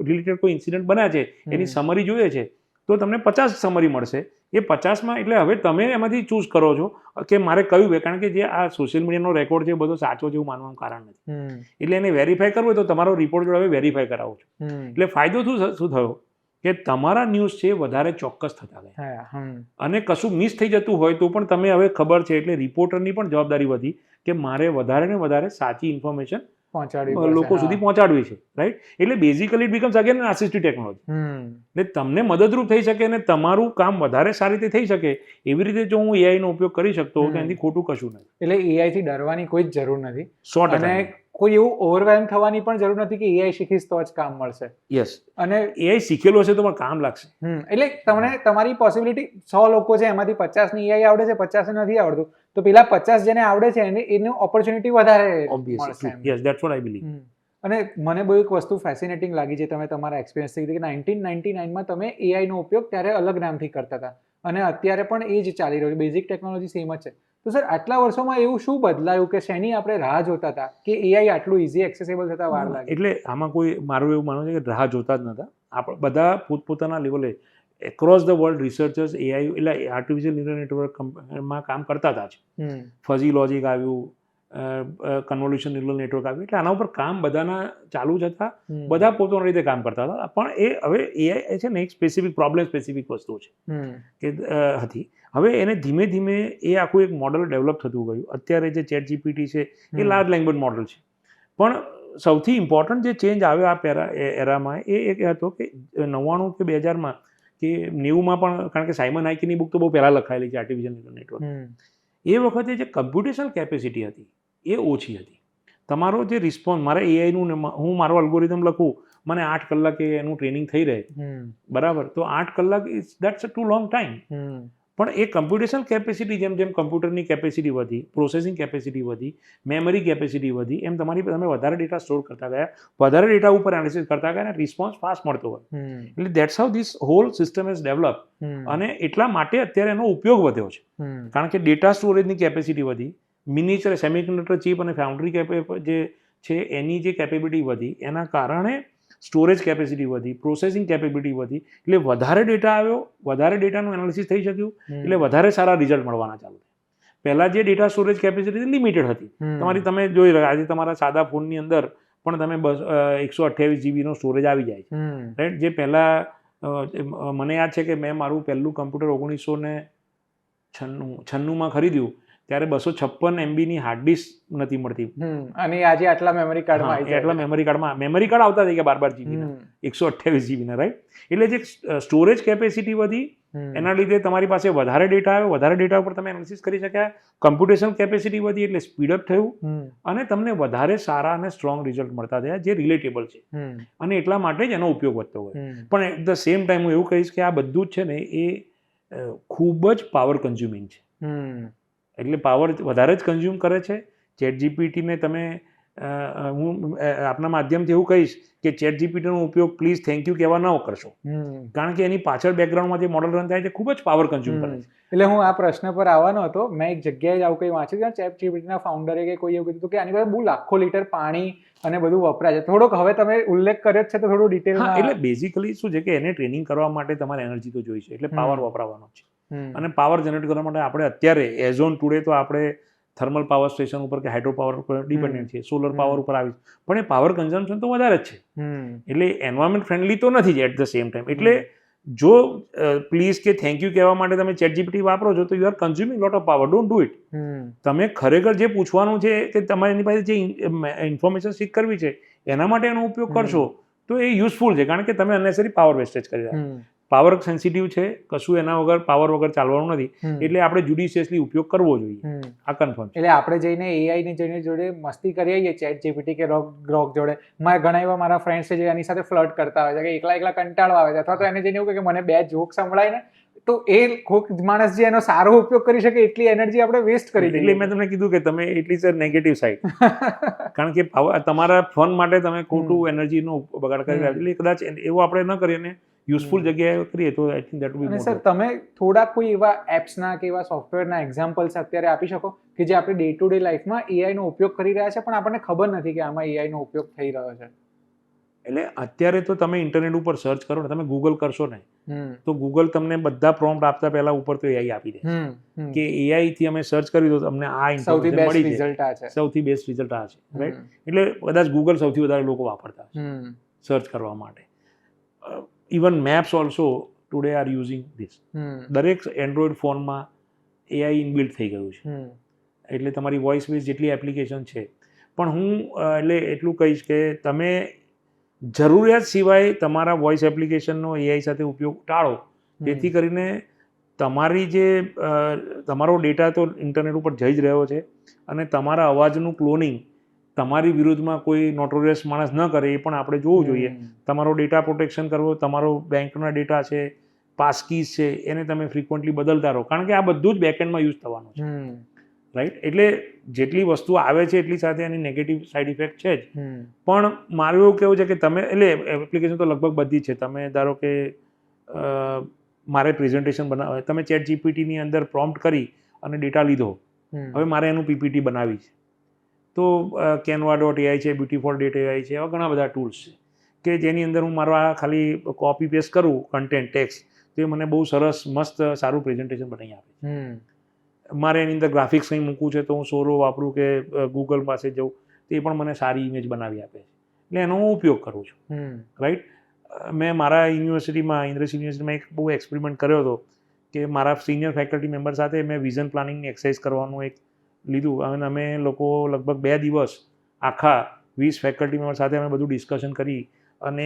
રિલેટેડ કોઈ ઇન્સિડન્ટ બન્યા છે એની સમરી જોઈએ છે તો તમને 50 સમરી મળશે. એ 50માં એટલે હવે તમે એમાંથી ચૂઝ કરો છો કે મારે કયું કારણ કે જે આ સોશિયલ મીડિયાનો રેકોર્ડ છે એ બધો સાચો છે એવું માનવાનું કારણ નથી. એટલે એને વેરીફાઈ કરવું હોય તો તમારો રિપોર્ટ જોડે હવે વેરીફાઈ કરાવો છો. એટલે ફાયદો શું થયો કે તમારા ન્યૂઝ છે વધારે ચોક્કસ થતા ગયા અને કશું મિસ થઈ જતું હોય તો પણ તમે હવે ખબર છે એટલે રિપોર્ટરની પણ જવાબદારી વધી કે મારે વધારે ને વધારે સાચી ઇન્ફોર્મેશન લોકો સુધી પહોંચાડવી છે, રાઈટ? એટલે basically it becomes again assistive technology. એટલે તમને મદદરૂપ થઈ શકે અને તમારું કામ વધારે સારી રીતે થઈ શકે એવી રીતે જો હું એઆઈનો ઉપયોગ કરી શકતો તો એનાથી ખોટું કશું નથી. એટલે એઆઈથી ડરવાની કોઈ જ જરૂર નથી. 100%. અને કોઈ એવું ઓવરવેલ્મ થવાની પણ જરૂર નથી કે એઆઈ શીખીશ તો જ કામ મળશે. યસ, અને એઆઈ શીખેલો હશે તો પણ કામ લાગશે. એટલે તમને તમારી પોસિબિલિટી 100 લોકો છે એમાંથી 50ને એઆઈ આવડે છે, 50ને નથી આવડતું, તો પેલા 50 જેને આવડે છે એની ઓપોર્ચ્યુનિટી વધારે મળશે. Yes, that's what I believe. અને મને બહુ એક વસ્તુ ફેસિનેટિંગ લાગી છે, તમે તમારા એક્સપિરિયન્સથી કીધી કે 1999માં તમે એઆઈનો ઉપયોગ ત્યારે અલગ નામથી કરતા હતા અને અત્યારે પણ એ જ ચાલી રહ્યું છે, બેઝિક ટેકનોલોજી સેમ જ છે. તો સર આટલા વર્ષોમાં એવું શું બદલાયું કે શેની આપણે રાહ જોતા હતા કે એઆઈ આટલું ઇઝી એક્સેસેબલ થતા વાર લાગે? એટલે આમાં કોઈ મારું એવું માનવું છે કે રાહ જોતા જ નહોતા. આપણે બધા પોતપોતાના લેવલે across the world researchers AI એટલે આર્ટિફિશિયલ ન્યુરલ નેટવર્કમાં કામ કરતા હતા જ. ફઝી લોજિક આવ્યું, કન્વોલ્યુશન ન્યુરલ નેટવર્ક આવ્યું, એટલે આના ઉપર કામ બધાના ચાલુ જ હતા, બધા પોતાની રીતે કામ કરતા હતા. પણ એ હવે એઆઈ છે ને એક સ્પેસિફિક પ્રોબ્લેમ સ્પેસિફિક વસ્તુ છે કે હતી. હવે એને ધીમે ધીમે એ આખું એક મોડલ ડેવલપ થતું ગયું. અત્યારે જે ચેટ જીપીટી છે એ લાર્જ લેંગ્વેજ મોડલ છે, પણ સૌથી ઇમ્પોર્ટન્ટ જે ચેન્જ આવ્યો આ એરામાં એ એક હતો કે 99 કે 2000માં કે 90માં પણ, કારણ કે સાયમન હાઇકીની બુક તો બહુ પહેલાં લખાયેલી છે આર્ટિફિશિયલ ન્યુરલ નેટવર્ક, એ વખતે જે કમ્પ્યુટેશનલ કેપેસિટી હતી એ ઓછી હતી. તમારો જે રિસ્પોન્સ, મારે એઆઈનું હું મારો અલ્ગોરિધમ લખું, મને 8 કલાકે એનું ટ્રેનિંગ થઈ રહે, બરાબર, તો 8 કલાક that's a too long time. પણ એ કમ્પ્યુટેશનલ કેપેસિટી જેમ જેમ કમ્પ્યુટરની કેપેસિટી વધી, પ્રોસેસિંગ કેપેસિટી વધી, મેમરી કેપેસિટી વધી, એમ તમે વધારે ડેટા સ્ટોર કરતા ગયા, વધારે ડેટા ઉપર એનાલિસિસ કરતા ગયા અને રિસ્પોન્સ ફાસ્ટ મળતો હોય. એટલે that's how this hall system is develop. અને એટલા માટે અત્યારે એનો ઉપયોગ વધ્યો છે, કારણ કે ડેટા સ્ટોરેજની કેપેસિટી વધી, મિનિચર સેમિકન્ડક્ટર ચિપ અને ફાઉન્ડ્રી જે છે એની જે કેપેબિલિટી વધી, એના કારણે સ્ટોરેજ કેપેસિટી વધી, પ્રોસેસિંગ કેપેબિલિટી વધી, એટલે વધારે ડેટા આવ્યો, વધારે ડેટાનું એનાલિસિસ થઈ શક્યું, એટલે વધારે સારા રિઝલ્ટ મળવાના ચાલુ થયા. પહેલાં જે ડેટા સ્ટોરેજ કેપેસિટી લિમિટેડ હતી, તમે જોઈ રહ્યા, આજે તમારા સાદા ફોનની અંદર પણ તમે 128 જીબીનો સ્ટોરેજ આવી જાય છે, રાઈટ. જે પહેલાં મને યાદ છે કે મેં મારું પહેલું કમ્પ્યુટર 1996માં ખરીદ્યું ત્યારે 256 MBની હાર્ડ ડિસ્ક નથી મળતી, અને આજે આટલા મેમરી કાર્ડમાં મેમરી કાર્ડ આવતા થઈ ગયા 12 જીબીના, 128 જીબીના, રાઈટ. એટલે જે સ્ટોરેજ કેપેસિટી વધી, એના લીધે તમારી પાસે વધારે ડેટા આવ્યો, વધારે ડેટા ઉપર તમે એનાલિસિસ કરી શક્યા, કમ્પ્યુટેશન કેપેસિટી વધી એટલે સ્પીડઅપ થયું, અને તમને વધારે સારા અને સ્ટ્રોંગ રિઝલ્ટ મળતા થયા જે રિલેટેબલ છે, અને એટલા માટે જ એનો ઉપયોગ વધતો હોય. પણ એટ ધ સેમ ટાઈમ હું એવું કહીશ કે આ બધું જ છે ને એ ખૂબ જ પાવર કન્ઝ્યુમિંગ છે, એટલે પાવર વધારે જ કન્ઝ્યુમ કરે છે. ચેટ જીપીટીને તમે હું આપના માધ્યમથી એવું કહીશ કે ચેટ જીપીટીનો ઉપયોગ પ્લીઝ થેન્ક યુ કહેવા ન કરશો, કારણ કે એની પાછળ બેકગ્રાઉન્ડમાં જે મોડલ રન થાય છે ખૂબ જ પાવર કન્ઝ્યુમ કરે છે. એટલે હું આ પ્રશ્ન પર આવવાનો હતો. મેં એક જગ્યાએ આવું કંઈ વાંચ્યું કે ચેટ જીપીટીના ફાઉન્ડરે કે કોઈ એવું કીધું કે આની પાસે બહુ લાખો લીટર પાણી અને બધું વપરાય છે. થોડોક હવે તમે ઉલ્લેખ કર્યો છે તો થોડું ડિટેલમાં. એટલે બેઝિકલી શું છે કે એને ટ્રેનિંગ કરવા માટે તમારે એનર્જી તો જોઈ છે, એટલે પાવર વપરાવાનો છે. અને પાવર જનરેટ કરવા માટે આપણે અત્યારે એઝ ઓન ટુડે તો આપણે થર્મલ પાવર સ્ટેશન ઉપર કે હાઇડ્રો પાવર ઉપર ડિપેન્ડન્ટ છીએ, સોલર પાવર ઉપર આવી, પણ એ પાવર કન્ઝમ્પશન તો વધારે જ છે, એટલે એન્વાયરમેન્ટ ફ્રેન્ડલી તો નથી જ એટ ધ સેમ ટાઈમ. એટલે જો પ્લીઝ કે થેન્ક યુ કહેવા માટે તમે ચેટ જીપીટી વાપરો છો તો you are consuming lot of power, don't do it. તમે ખરેખર જે પૂછવાનું છે કે તમારે એની પાસે જે ઇન્ફોર્મેશન સીક કરવી છે એના માટે એનો ઉપયોગ કરશો તો એ યુઝફુલ છે, કારણ કે તમે અનનેસરી પાવર વેસ્ટેજ કરી રહ્યા. પાવર સેન્સિટિવ છે, કશું એના વગર પાવર વગર ચાલવાનું નથી, એટલે આપણે જ્યુડિશિયસલી ઉપયોગ કરવો જોઈએ, આ કન્ફર્મ. એટલે આપણે જઈને એઆઈ ની જોડે મસ્તી કરી આવીએ ચેટ જીપીટી કે ગ્રોક જોડે. ઘણા એવા મારા ફ્રેન્ડ્સ છે જે એની સાથે ફ્લર્ટ કરતા હોય છે કે એકલા કંટાળો આવે છે, અથવા તો એને જઈને એવું કે મને 2 જોક સંભળાય ને, તો એ માણસ જે એનો સારો ઉપયોગ કરી શકે એટલી એનર્જી આપણે વેસ્ટ કરી દઈએ. એટલે મેં તમને કીધું કે તમે એટલી સર નેગેટિવ સાઈડ, કારણ કે તમારા ફન માટે તમે ખોટું એનર્જીનો બગાડ કરી રહ્યા છો, એટલે કદાચ એવું આપણે ન કરીએ ને યુઝફુલ જગ્યાએ કરીએ તો I think that will be more. Sir તમે થોડા કોઈ એવા એપ્સના કે એવા સોફ્ટવેરના એક્ઝામ્પલ્સ અત્યારે આપી શકો કે જે આપણે ડે ટુ ડે લાઈફમાં એઆઈનો ઉપયોગ કરી રહ્યા છે પણ આપણને ખબર નથી કે આમાં એઆઈનો ઉપયોગ થઈ રહ્યો છે? એટલે અત્યારે તો તમે ઇન્ટરનેટ ઉપર સર્ચ કરો ને, તમે ગૂગલ કરશો ને તો ગૂગલ તમને બધા પ્રોમ્પ્ટ આપતા પહેલા ઉપર તો એઆઈ આપી દે કે એઆઈ થી અમે સર્ચ કર્યું તો તમને આ ઇન્ફોર્મેશન મળી છે, સૌથી બેસ્ટ રિઝલ્ટ આ છે, રાઈટ. એટલે કદાચ ગૂગલ સૌથી વધારે લોકો વાપરતા છે સર્ચ કરવા માટે. Even maps also today R using this. દરેક એન્ડ્રોઈડ ફોનમાં એઆઈ ઇનબિલ્ટ થઈ ગયું છે, એટલે તમારી વોઇસ બેઝ જેટલી એપ્લિકેશન છે. પણ હું એટલે એટલું કહીશ કે તમે જરૂરિયાત સિવાય તમારા વોઇસ એપ્લિકેશનનો એઆઈ સાથે ઉપયોગ ટાળો, જેથી કરીને તમારી જે તમારો ડેટા તો ઇન્ટરનેટ ઉપર જઈ જ રહ્યો છે, અને તમારા અવાજનું ક્લોનિંગ તમારી વિરુદ્ધમાં કોઈ નોટોરિયસ માણસ ન કરે એ પણ આપણે જોવું જોઈએ. તમારો ડેટા પ્રોટેક્શન કરવો, તમારો બેંકના ડેટા છે, પાસકીઝ છે, એને તમે ફ્રિકવન્ટલી બદલતા રહો, કારણ કે આ બધું જ બેકએન્ડમાં યુઝ થવાનું છે, રાઈટ. એટલે જેટલી વસ્તુ આવે છે એટલી સાથે એની નેગેટિવ સાઇડ ઇફેક્ટ છે જ. પણ મારું એવું કહેવું છે કે તમે એટલે એપ્લિકેશન તો લગભગ બધી છે. તમે ધારો કે મારે પ્રેઝન્ટેશન બનાવે, તમે ચેટ જીપીટીની અંદર પ્રોમ્પ્ટ કરી અને ડેટા લીધો, હવે મારે એનું પીપીટી બનાવી છે, તો canva.ai છે, beauty4.ai છે, એવા ઘણા બધા ટૂલ્સ છે કે જેની અંદર હું મારો આ ખાલી કોપી પેસ્ટ કરું કન્ટેન્ટ ટેક્સ્ટ, તો એ મને બહુ સરસ મસ્ત સારું પ્રેઝન્ટેશન બનાવી આપે છે. મારે એની અંદર ગ્રાફિક્સ કંઈ મૂકવું છે તો હું સોરો વાપરું કે ગૂગલ પાસે જઉં, તો એ પણ મને સારી ઇમેજ બનાવી આપે છે. એટલે એનો હું ઉપયોગ કરું છું. રાઈટ. મેં મારા યુનિવર્સિટીમાં, ઇન્દ્રસ યુનિવર્સિટીમાં એક બહુ એક્સપેરિમેન્ટ કર્યો હતો કે મારા સિનિયર ફેકલ્ટી મેમ્બર સાથે મેં વિઝન પ્લાનિંગની એક્સરસાઇઝ કરવાનું એક લીધું અને અમે લોકો લગભગ 2 દિવસ આખા 20 ફેકલ્ટી મેમ્બર સાથે અમે બધું ડિસ્કશન કરી અને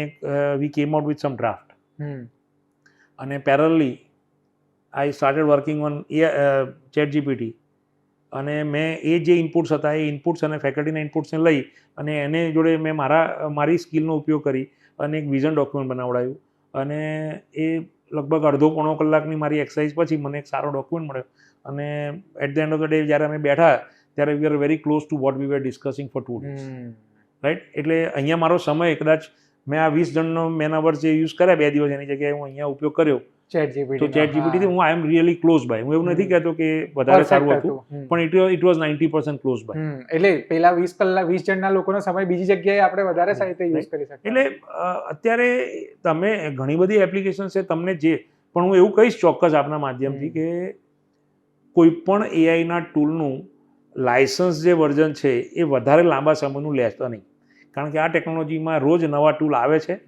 we came out with some draft. અને parallelly I started working on chat GPT અને મેં એ જે ઇનપુટ્સ હતા એ ઇનપુટ્સ અને ફેકલ્ટીના ઇનપુટ્સને લઈ અને એને જોડે મેં મારી સ્કિલનો ઉપયોગ કરી અને એક વિઝન ડોક્યુમેન્ટ બનાવડાવ્યું અને એ લગભગ અડધો પોણો કલાકની મારી એક્સરસાઇઝ પછી મને એક સારો ડોક્યુમેન્ટ મળ્યો અને at the end of the day જ્યારે અમે બેઠા ત્યારે we are very close to what we were discussing for 2 days. Right. એટલે અહીંયા મારો સમય કદાચ મેં આ 20 જણનો મેન અવર જે યુઝ કર્યા 2 દિવસ એની જગ્યાએ હું અહીંયા ઉપયોગ કર્યો ચેટ તો ચેટ જીપીટીથી હું આઈ એમ રિયલી ક્લોઝ બાય. હું એવું નથી કહેતો કે વધારે સારું હતું, પણ ઇટ વોઝ 90% ક્લોઝ બાય. એટલે પેલા 20 જણના લોકોનો સમય બીજી જગ્યાએ આપણે વધારે સારી રીતે યુઝ કરી શકીએ. એટલે અત્યારે તમે ઘણી બધી એપ્લિકેશન છે તમને જે, પણ હું એવું કહીશ ચોક્કસ આપના માધ્યમથી કે કોઈ પણ એઆઈના ટૂલનું લાયસન્સ જે વર્ઝન છે એ વધારે લાંબા સમયનું લેતો નહીં, કારણ કે આ ટેકનોલોજીમાં રોજ નવા ટૂલ આવે છે.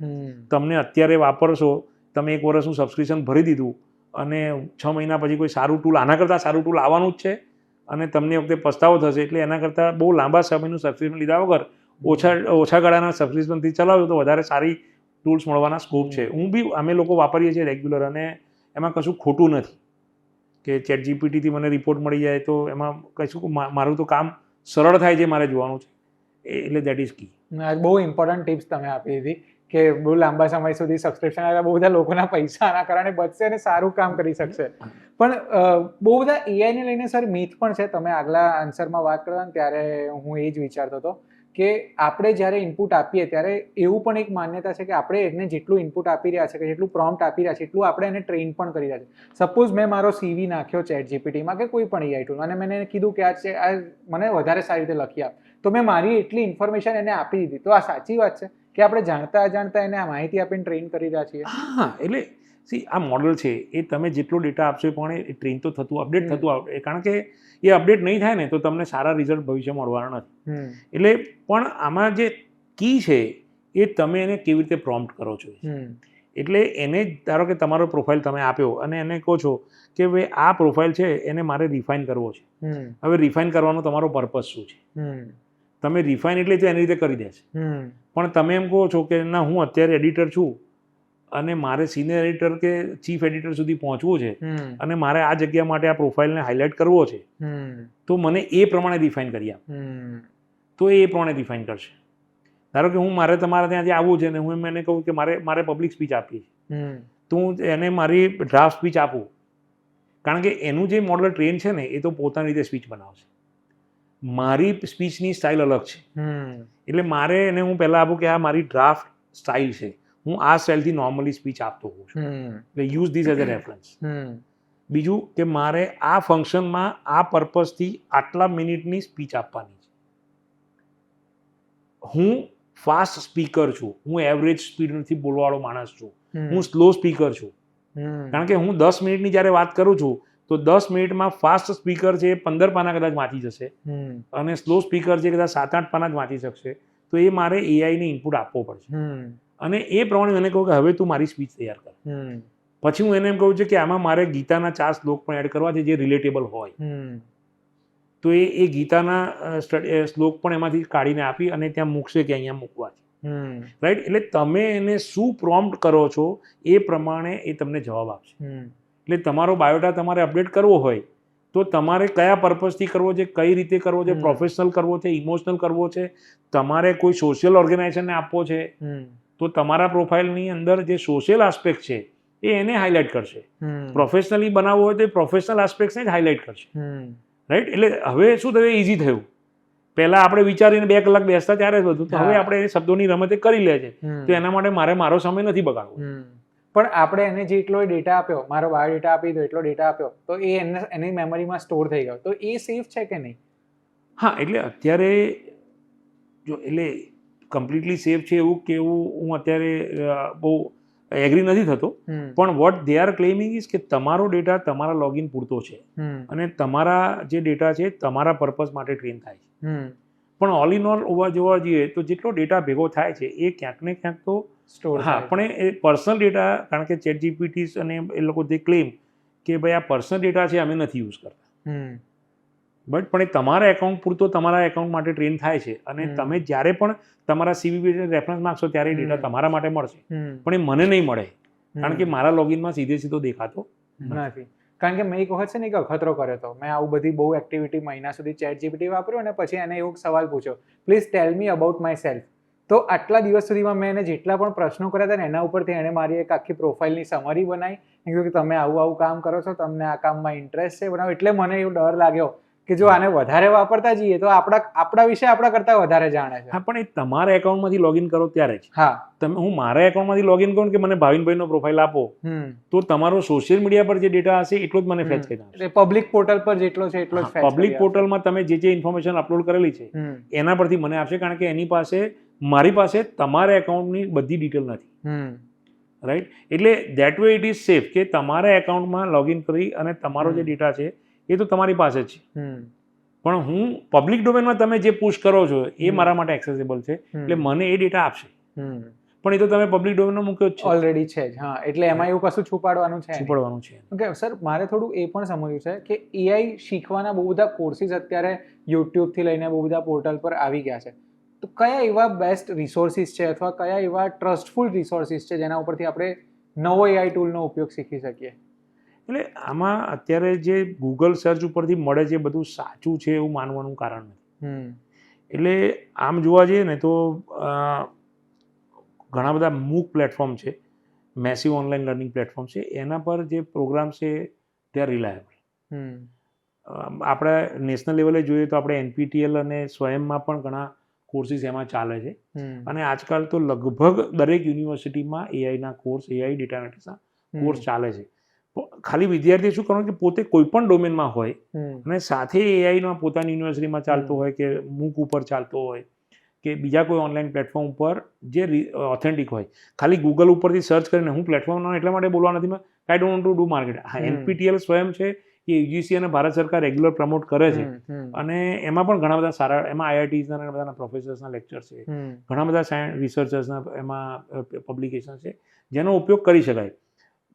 તમને અત્યારે વાપરશો, તમે 1 વર્ષનું સબસ્ક્રિપ્શન ભરી દીધું અને 6 મહિના પછી કોઈ સારું ટૂલ, આના કરતાં સારું ટૂલ આવવાનું જ છે અને તમને વખતે પસ્તાવો થશે. એટલે એના કરતાં બહુ લાંબા સમયનું સબસ્ક્રિપ્શન લીધા વગર ઓછા ગાળાના સબસ્ક્રિપ્શનથી ચલાવ્યું તો વધારે સારી ટૂલ્સ મળવાના સ્કોપ છે. અમે લોકો વાપરીએ છીએ રેગ્યુલર અને એમાં કશું ખોટું નથી કે ચેટ જીપીટીથી મને રિપોર્ટ મળી જાય તો એમાં કશું મારું તો કામ સરળ થાય છે, મારે જોવાનું છે. એટલે દેટ ઇઝ કી. બહુ ઇમ્પોર્ટન્ટ ટિપ્સ તમે આપી હતી કે બહુ લાંબા સમય સુધી સબસ્ક્રિપ્શન આવ્યા, બહુ બધા લોકોના પૈસા આના કારણે બચશે અને સારું કામ કરી શકશે. પણ બહુ બધા એઆઈને લઈને સર મીથ પણ છે. તમે આગલા આન્સરમાં વાત કરતા ને ત્યારે હું એ જ વિચારતો હતો કે આપણે જ્યારે ઇનપુટ આપીએ ત્યારે એવું પણ એક માન્યતા છે કે આપણે એને જેટલું ઇનપુટ આપી રહ્યા છે કે જેટલું પ્રોમ્પ્ટ આપી રહ્યા છે એટલું આપણે એને ટ્રેન પણ કરી રહ્યા છે. સપોઝ મેં મારો સીવી નાખ્યો ચેટ જીપીટીમાં કે કોઈ પણ એઆઈ ટૂલ અને મેં એને કીધું કે આ મને વધારે સારી રીતે લખી આપ, તો મેં મારી એટલી ઇન્ફોર્મેશન એને આપી દીધી. તો આ સાચી વાત છે કે આપણે જાણતા અજાણતા એને આ માહિતી આપીને ટ્રેન કરી રહ્યા છીએ? હા, એટલે આ મોડલ છે એ તમે જેટલો ડેટા આપશો પણ એ ટ્રેન તો થતું, અપડેટ થતું આવડે, કારણ કે એ અપડેટ નહીં થાય ને તો તમને સારા રિઝલ્ટ ભવિષ્યમાં મળવાના નથી. એટલે પણ આમાં જે કી છે એ તમે એને કેવી રીતે પ્રોમ્પ્ટ કરો છો. એટલે એને ધારો કે તમારો પ્રોફાઇલ તમે આપ્યો અને એને કહો છો કે ભાઈ આ પ્રોફાઇલ છે એને મારે રિફાઇન કરવો છે. હવે રિફાઇન કરવાનો તમારો પર્પઝ શું છે? તમે રિફાઇન એટલે તો એની રીતે કરી દેશે. પણ તમે એમ કહો છો કે ના, હું અત્યારે એડિટર છું અને મારે સિનિયર એડિટર કે ચીફ એડિટર સુધી પહોંચવું છે અને મારે આ જગ્યા માટે આ પ્રોફાઇલને હાઇલાઇટ કરવો છે, તો મને એ પ્રમાણે રિફાઇન કરી આપ. તો એ પ્રમાણે રિફાઇન કરશે. ધારો કે મારે તમારે ત્યાંથી આવવું છે ને હું એને કહું કે મારે પબ્લિક સ્પીચ આપવી છે, તો હું એને મારી ડ્રાફ્ટ સ્પીચ આપું, કારણ કે એનું જે મોડલ ટ્રેન છે ને એ તો પોતાની રીતે સ્પીચ બનાવશે. મારી સ્પીચની સ્ટાઇલ અલગ છે. એટલે મારે એને હું પહેલાં આપું કે આ મારી ડ્રાફ્ટ સ્ટાઇલ છે, હું આ સ્ટાઇલથી નોર્મલી સ્પીચ આપતો હોઉં છું, એટલે use this as a reference. બીજું કે મારે આ ફંક્શનમાં આ પર્પઝથી આટલા મિનિટની સ્પીચ આપવાની છે. હું ફાસ્ટ સ્પીકર છું, હું એવરેજ સ્પીડથી બોલવાવાળો માણસ છું, હું સ્લો સ્પીકર છું. કારણ કે હું 10 મિનિટની જ્યારે વાત કરું છું તો 10 મિનિટમાં ફાસ્ટ સ્પીકર છે 15 પાના કદાચ વાંચી જશે અને સ્લો સ્પીકર છે કદાચ 7-8 પાના જ વાંચી શકશે. તો એ મારે એઆઈને ઇનપુટ આપવો પડશે અને એ પ્રમાણે મને કહું કે હવે તું મારી સ્પીચ તૈયાર કર. પછી હું એને એમ કહું છું કે આમાં મારે ગીતાના 4 શ્લોક પણ એડ કરવા છે જે રિલેટેબલ હોય, તો એ ગીતાના શ્લોક પણ એમાંથી કાઢીને આપી અને ત્યાં મૂકશે કે અહીંયા મૂકવા છે. રાઈટ. એટલે તમે એને શું પ્રોમ્પ્ટ કરો છો એ પ્રમાણે એ તમને જવાબ આપશે. એટલે તમારો બાયોડા તમારે અપડેટ કરવો હોય તો તમારે કયા પર્પઝથી કરવો છે, કઈ રીતે કરવો છે, પ્રોફેશનલ કરવો છે, ઇમોશનલ કરવો છે, તમારે કોઈ સોશિયલ ઓર્ગેનાઇઝેશનને આપવો છે, તો તમારા પ્રોફાઇલની અંદર જે સોશિયલ આસ્પેક્ટ છે એ એને હાઇલાઇટ કરશે. પ્રોફેશનલી બનાવવો હોય તો એ પ્રોફેશનલ આસ્પેક્ટ્સને જ હાઇલાઇટ કરશે. રાઈટ. એટલે હવે શું થયું, ઇઝી થયું. પહેલાં આપણે વિચારીને 2 કલાક બેસતા ત્યારે જ બધું, તો હવે આપણે એ શબ્દોની રમતે કરી લે છે. તો એના માટે મારો સમય નથી બગાડવો. પણ આપણે એને જેટલો ડેટા આપ્યો, મારો બાયોડેટા આપી દો, એટલો ડેટા આપ્યો, તો એ એની મેમરીમાં સ્ટોર થઈ ગયો, તો એ સેફ છે કે નહીં? હા, એટલે અત્યારે જો એટલે કમ્પ્લીટલી સેફ છે એવું કેવું હું અત્યારે બહુ એગ્રી નથી થતો. પણ what they are claiming is કે તમારો ડેટા તમારા લોગિન પૂરતો છે અને તમારા જે ડેટા છે તમારા પર્પઝ માટે ટ્રેન થાય છે. પણ ઓલ ઇન ઓલ જોવા જઈએ તો જેટલો ડેટા ભેગો થાય છે એ ક્યાંક ને ક્યાંક તો સ્ટોર. હા, પણ એ પર્સનલ ડેટા, કારણ કે ચેટ જીપીટી અને એ લોકો જે ક્લેમ કે ભાઈ આ પર્સનલ ડેટા છે અમે નથી યુઝ કરતા, બટ પણ એ તમારા એકાઉન્ટ પૂરતો તમારા એકાઉન્ટ માટે ટ્રેન થાય છે અને તમે જ્યારે પણ તમારા સીવીવી રેફરન્સ માંગશો ત્યારે ડેટા તમારા માટે મળશે, પણ એ મને નહીં મળે કારણ કે મારા લોગિનમાં સીધો દેખાતો નથી. કારણ કે મેં એક વખત છે ને એક અખતરો કર્યો હતો. મેં આવું બધી બહુ એક્ટિવિટી મહિના સુધી ચેટ જીપીટી વાપર્યું અને પછી એને એવું સવાલ પૂછ્યો, please tell me about my self. તો આટલા દિવસ સુધીમાં મેં એને જેટલા પણ પ્રશ્નો કર્યા હતા ને એના ઉપરથી એણે મારી એક આખી પ્રોફાઇલની સમરી બનાવી. મેં કીધું કે તમે આવું કામ કરો છો, તમને આ કામમાં ઇન્ટરેસ્ટ છે બનાવો. એટલે મને એવો ડર લાગ્યો કે જો આને વધારે વાપરતા જઈએ તો આપણા વિશે આપણા કરતાં વધારે જાણે છે. હા, પણ એ તમારા એકાઉન્ટમાંથી લોગિન કરો ત્યારે જ. હા, હું મારા એકાઉન્ટમાંથી લોગિન કરું કે મને ભાવિનભાઈનો પ્રોફાઇલ આપો, તો તમારો સોશિયલ મીડિયા પર જે ડેટા હશે એટલો જ મને ફેચ કરી નાખશે. એટલે પબ્લિક પોર્ટલ પર જેટલો છે એટલો જ ફેચ. પબ્લિક પોર્ટલમાં તમે જે ઇન્ફોર્મેશન અપલોડ કરેલી છે એના પરથી મને આપશે, કારણ કે એની પાસે મારી પાસે તમારા એકાઉન્ટની બધી ડિટેલ નથી. રાઈટ. એટલે that way it is safe કે તમારા એકાઉન્ટમાં લોગિન કરી અને તમારો જે ડેટા છે એ તો તમારી પાસે જ છે. પણ હું પબ્લિક ડોમેનમાં તમે જે પુશ કરો છો એ મારા માટે એક્સેસિબલ છે, એટલે મને એ ડેટા આપશે. પણ એ તો તમે પબ્લિક ડોમેનમાં મૂક્યો જ છે, ઓલરેડી છે જ. હા, એટલે એમાં એવું કશું છુપાડવાનું છે. ઓકે સર, મારે થોડું એ પણ સમજવું છે કે એઆઈ શીખવાના બહુ બધા કોર્સિસ અત્યારે યુટ્યુબથી લઈને બહુ બધા પોર્ટલ પર આવી ગયા છે. તો કયા એવા બેસ્ટ રિસોર્સિસ છે અથવા કયા એવા ટ્રસ્ટફુલ રિસોર્સિસ છે જેના ઉપરથી આપણે નવો એઆઈ ટૂલનો ઉપયોગ શીખી શકીએ? એટલે આમાં અત્યારે જે ગૂગલ સર્ચ ઉપરથી મળે છે બધું સાચું છે એવું માનવાનું કારણ નથી. એટલે આમ જોવા જઈએ ને તો ઘણા બધા મૂક પ્લેટફોર્મ છે, મેસિવ ઓનલાઈન લર્નિંગ પ્લેટફોર્મ છે, એના પર જે પ્રોગ્રામ છે તે આર રિલાયબલ. આપણે નેશનલ લેવલે જોઈએ તો આપણે NPTEL અને સ્વયંમાં પણ ઘણા કોર્સિસ એમાં ચાલે છે અને આજકાલ તો લગભગ દરેક યુનિવર્સિટીમાં એઆઈના કોર્સ, એઆઈ ડેટા એનાલિટિક્સના કોર્સ ચાલે છે. ખાલી વિદ્યાર્થીએ શું કરવાનું કે પોતે કોઈ પણ ડોમેનમાં હોય અને સાથે એઆઈનો પોતાની યુનિવર્સિટીમાં ચાલતો હોય કે મૂક ઉપર ચાલતો હોય કે બીજા કોઈ ઓનલાઈન પ્લેટફોર્મ ઉપર જે ઓથેન્ટિક હોય, ખાલી ગૂગલ ઉપરથી સર્ચ કરીને હું પ્લેટફોર્મનો એટલા માટે બોલવા નથી, I don't to do market. હા, NPTEL સ્વયં છે એ યુજીસી અને ભારત સરકાર રેગ્યુલર પ્રમોટ કરે છે અને એમાં પણ ઘણા બધા સારા, એમાં આઈઆઈટીઝના અને બધાના પ્રોફેસર્સના લેક્ચર છે, ઘણા બધા રિસર્ચર્સના એમાં પબ્લિકેશન છે જેનો ઉપયોગ કરી શકાય.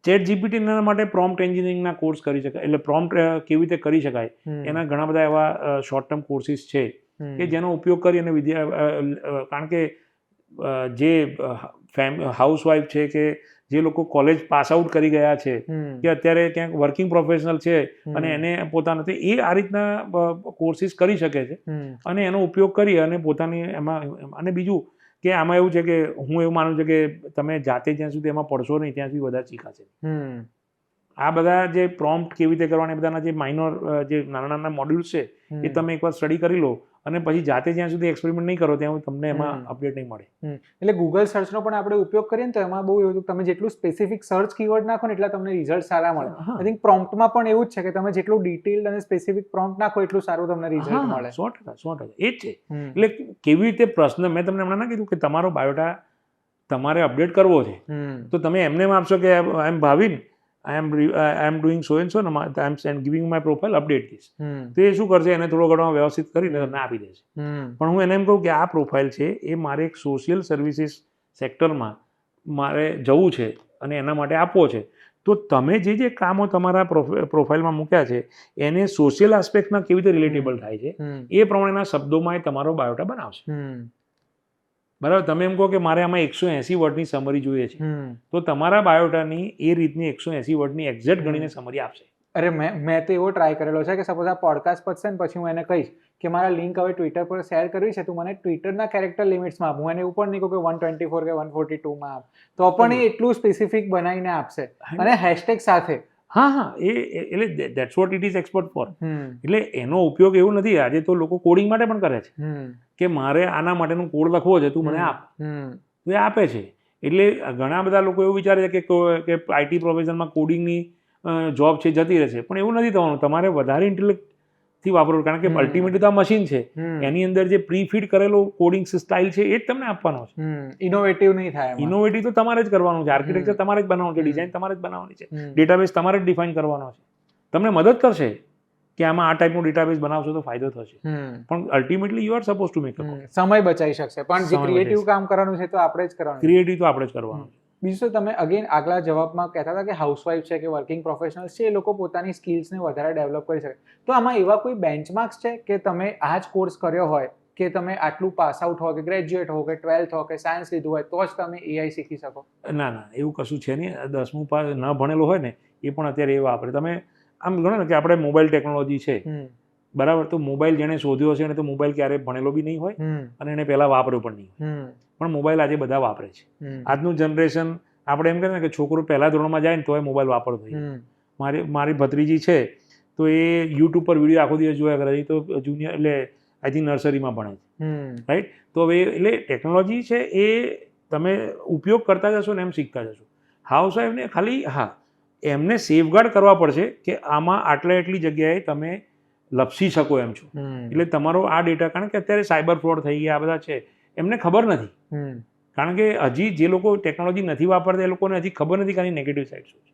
ચેટ જીપીટીના માટે પ્રોમ્પ્ટ એન્જિનિયરિંગના કોર્સ કરી શકાય, એટલે પ્રોમ્પ્ટ કેવી રીતે કરી શકાય એના ઘણા બધા એવા શોર્ટ ટર્મ કોર્સિસ છે કે જેનો ઉપયોગ કરી અને કારણ કે જે હાઉસવાઈફ છે કે જે લોકો કોલેજ પાસ આઉટ કરી ગયા છે કે અત્યારે ક્યાંક વર્કિંગ પ્રોફેશનલ છે અને એને પોતાનો એ આ રીતના કોર્સિસ કરી શકે છે અને એનો ઉપયોગ કરી અને પોતાની એમાં. અને બીજું કે આમાં એવું છે કે હું એવું માનું છું કે તમે જાતે જ્યાં સુધી એમાં પડશો નહીં ત્યાં સુધી વધારે શીખાશે. આ બધા જે પ્રોમ્પ્ટ કેવી રીતે કરવાના, બધાના જે માઇનોર જે નાના મોડ્યુલ્સ છે એ તમે એકવાર સ્ટડી કરી લો અને પછી જાતે જ્યાં સુધી એક્સપેરિમેન્ટ નહીં કરો ત્યાં તમને એમાં અપડેટ નહીં મળે. એટલે ગૂગલ સર્ચનો પણ આપણે ઉપયોગ કરીએ ને તો એમાં બહુ એવું તમે જેટલું સ્પેસિફિક સર્ચ કીવર્ડ નાખો ને એટલા તમને રિઝલ્ટ સારા મળે. આઈ થિંક પ્રોમ્પ્ટમાં પણ એવું જ છે કે તમે જેટલું ડિટેલ્ડ અને સ્પેસિફિક પ્રોમ્પ્ટ નાખો એટલું સારું તમને રિઝલ્ટ મળે. 100% એ જ છે. એટલે કેવી રીતે પ્રશ્ન, મેં તમને હમણાં ના કીધું કે તમારો બાયોડા તમારે અપડેટ કરવો છે તો તમે એમને એમ આપશો કે આઈ એમ Bhavin, I am doing so and so, I am giving my profile, update this. તો એ શું કરશે, એને થોડો ઘણો વ્યવસ્થિત કરીને તમને આપી દેશે. પણ હું એને એમ કહું કે આ પ્રોફાઇલ છે એ મારે એક સોશિયલ સર્વિસીસ સેક્ટરમાં મારે જવું છે અને એના માટે આપવો છે, તો તમે જે કામો તમારા પ્રોફાઇલમાં મૂક્યા છે એને સોશિયલ આસ્પેક્ટમાં કેવી રીતે રિલેટેબલ થાય છે એ પ્રમાણેના શબ્દોમાં એ તમારો બાયોટા બનાવશે. બરાબર. તમે એમ કહો કે મારે આમાં 180 વર્ડની સમરી જોઈએ છે તો તમારા બાયોટાની એ રીતની 180 વર્ડની એક્ઝેક્ટ ગણીને સમરી આપશે. અરે મેં તો એવો ટ્રાય કરેલો છે કે સપોઝ આ પોડકાસ્ટ પતશે ને પછી હું એને કહીશ કે મારા લિંક હવે ટ્વિટર પર શેર કરવી છે, તું મને ટ્વિટરના કેરેક્ટર લિમિટ્સમાં આપ. હું એને એવું પણ નહીં કહું કે 124 કે 142માં આપ, તો પણ એ એટલું સ્પેસિફિક બનાવીને આપશે અને હેશટેગ સાથે. હા એટલે that's what it is expert for. એટલે એનો ઉપયોગ એવું નથી. આજે તો લોકો કોડિંગ માટે પણ કરે છે કે મારે આના માટેનું કોડ લખવો છે, તું મને આપ, તો એ આપે છે. એટલે ઘણા બધા લોકો એવું વિચારે છે કે આઈટી પ્રોફેશનમાં કોડિંગની જોબ છે જતી રહેશે, પણ એવું નથી થવાનું. તમારે વધારે ઇન્ટેલેક્ટથી વાપરવું, કારણ કે અલ્ટિમેટલી તો આ મશીન છે, એની અંદર જે પ્રી ફીડ કરેલો કોડિંગ સ્ટાઇલ છે એ જ તમને આપવાનો છે. ઇનોવેટિવ નહીં થાય. ઇનોવેટિવ તો તમારે જ કરવાનું છે, આર્કિટેક્ચર તમારે જ બનાવવાનું છે, ડિઝાઇન તમારે જ બનાવવાની છે, ડેટાબેઝ તમારે જ ડિફાઇન કરવાનો છે. તમને મદદ કરશે કે આમાં આ ટાઈપનું ડેટાબેઝ બનાવશો તો ફાયદો થશે, પણ ultimately you are suppose to make a code. સમય બચાવી શકશે, પણ જે ક્રિએટિવ કામ કરવાનું છે તો આપણે જ કરવાનું. ક્રિએટિવ તો આપણે જ કરવાનું છે. બીજું તમે અગેન આગલા જવાબમાં કહેતા હતા કે હાઉસવાઇફ છે કે વર્કિંગ પ્રોફેશનલ્સ છે, એ લોકો પોતાની સ્કિલ્સને વધારે ડેવલપ કરી શકે. તો આમાં એવા કોઈ બેન્ચમાર્ક્સ છે કે તમે આ જ કોર્સ કર્યો હોય, કે તમે આટલું પાસ આઉટ હો, કે ગ્રેજ્યુએટ હો, કે 12th હો, કે સાયન્સ લીધું હોય તો જ તમે એઆઈ શીખી શકો? ના, એવું કશું છે નહીં. 10મું પાસ ન ભણેલો હોય ને એ પણ અત્યારે એ વાપરે. તમે આમ ગણો ને કે આપણે મોબાઈલ ટેકનોલોજી છે, બરાબર, તો મોબાઈલ જેણે શોધ્યો છે ને તો મોબાઈલ ક્યારેય ભણેલો બી નહીં હોય અને એને પહેલાં વાપર્યો પણ નહીં હોય, પણ મોબાઈલ આજે બધા વાપરે છે. આજનું જનરેશન, આપણે એમ કહે ને કે છોકરો પહેલા ધોરણમાં જાય ને તો એ મોબાઈલ વાપરતો હોય. મારી ભત્રીજી છે તો એ યુટ્યુબ પર વિડીયો આખો દિવસ જોયા કરે છે, તો જુનિયર એટલે આઈ થિંક નર્સરીમાં ભણે છે, રાઈટ. તો હવે એટલે ટેકનોલોજી છે એ તમે ઉપયોગ કરતા જશો ને એમ શીખતા જશો. હાઉસવાઈફને ખાલી એમને સેફગાર્ડ કરવા પડશે કે આમાં એટલી જગ્યાએ તમે લપસી શકો એમ છો. એટલે તમારો આ ડેટા, કારણ કે અત્યારે સાયબર ફ્રોડ થઈ ગયા આ બધા છે, એમને ખબર નથી, કારણ કે હજી જે લોકો ટેકનોલોજી નથી વાપરતા એ લોકોને હજી ખબર નથી કે આની નેગેટિવ સાઇડ શું છે,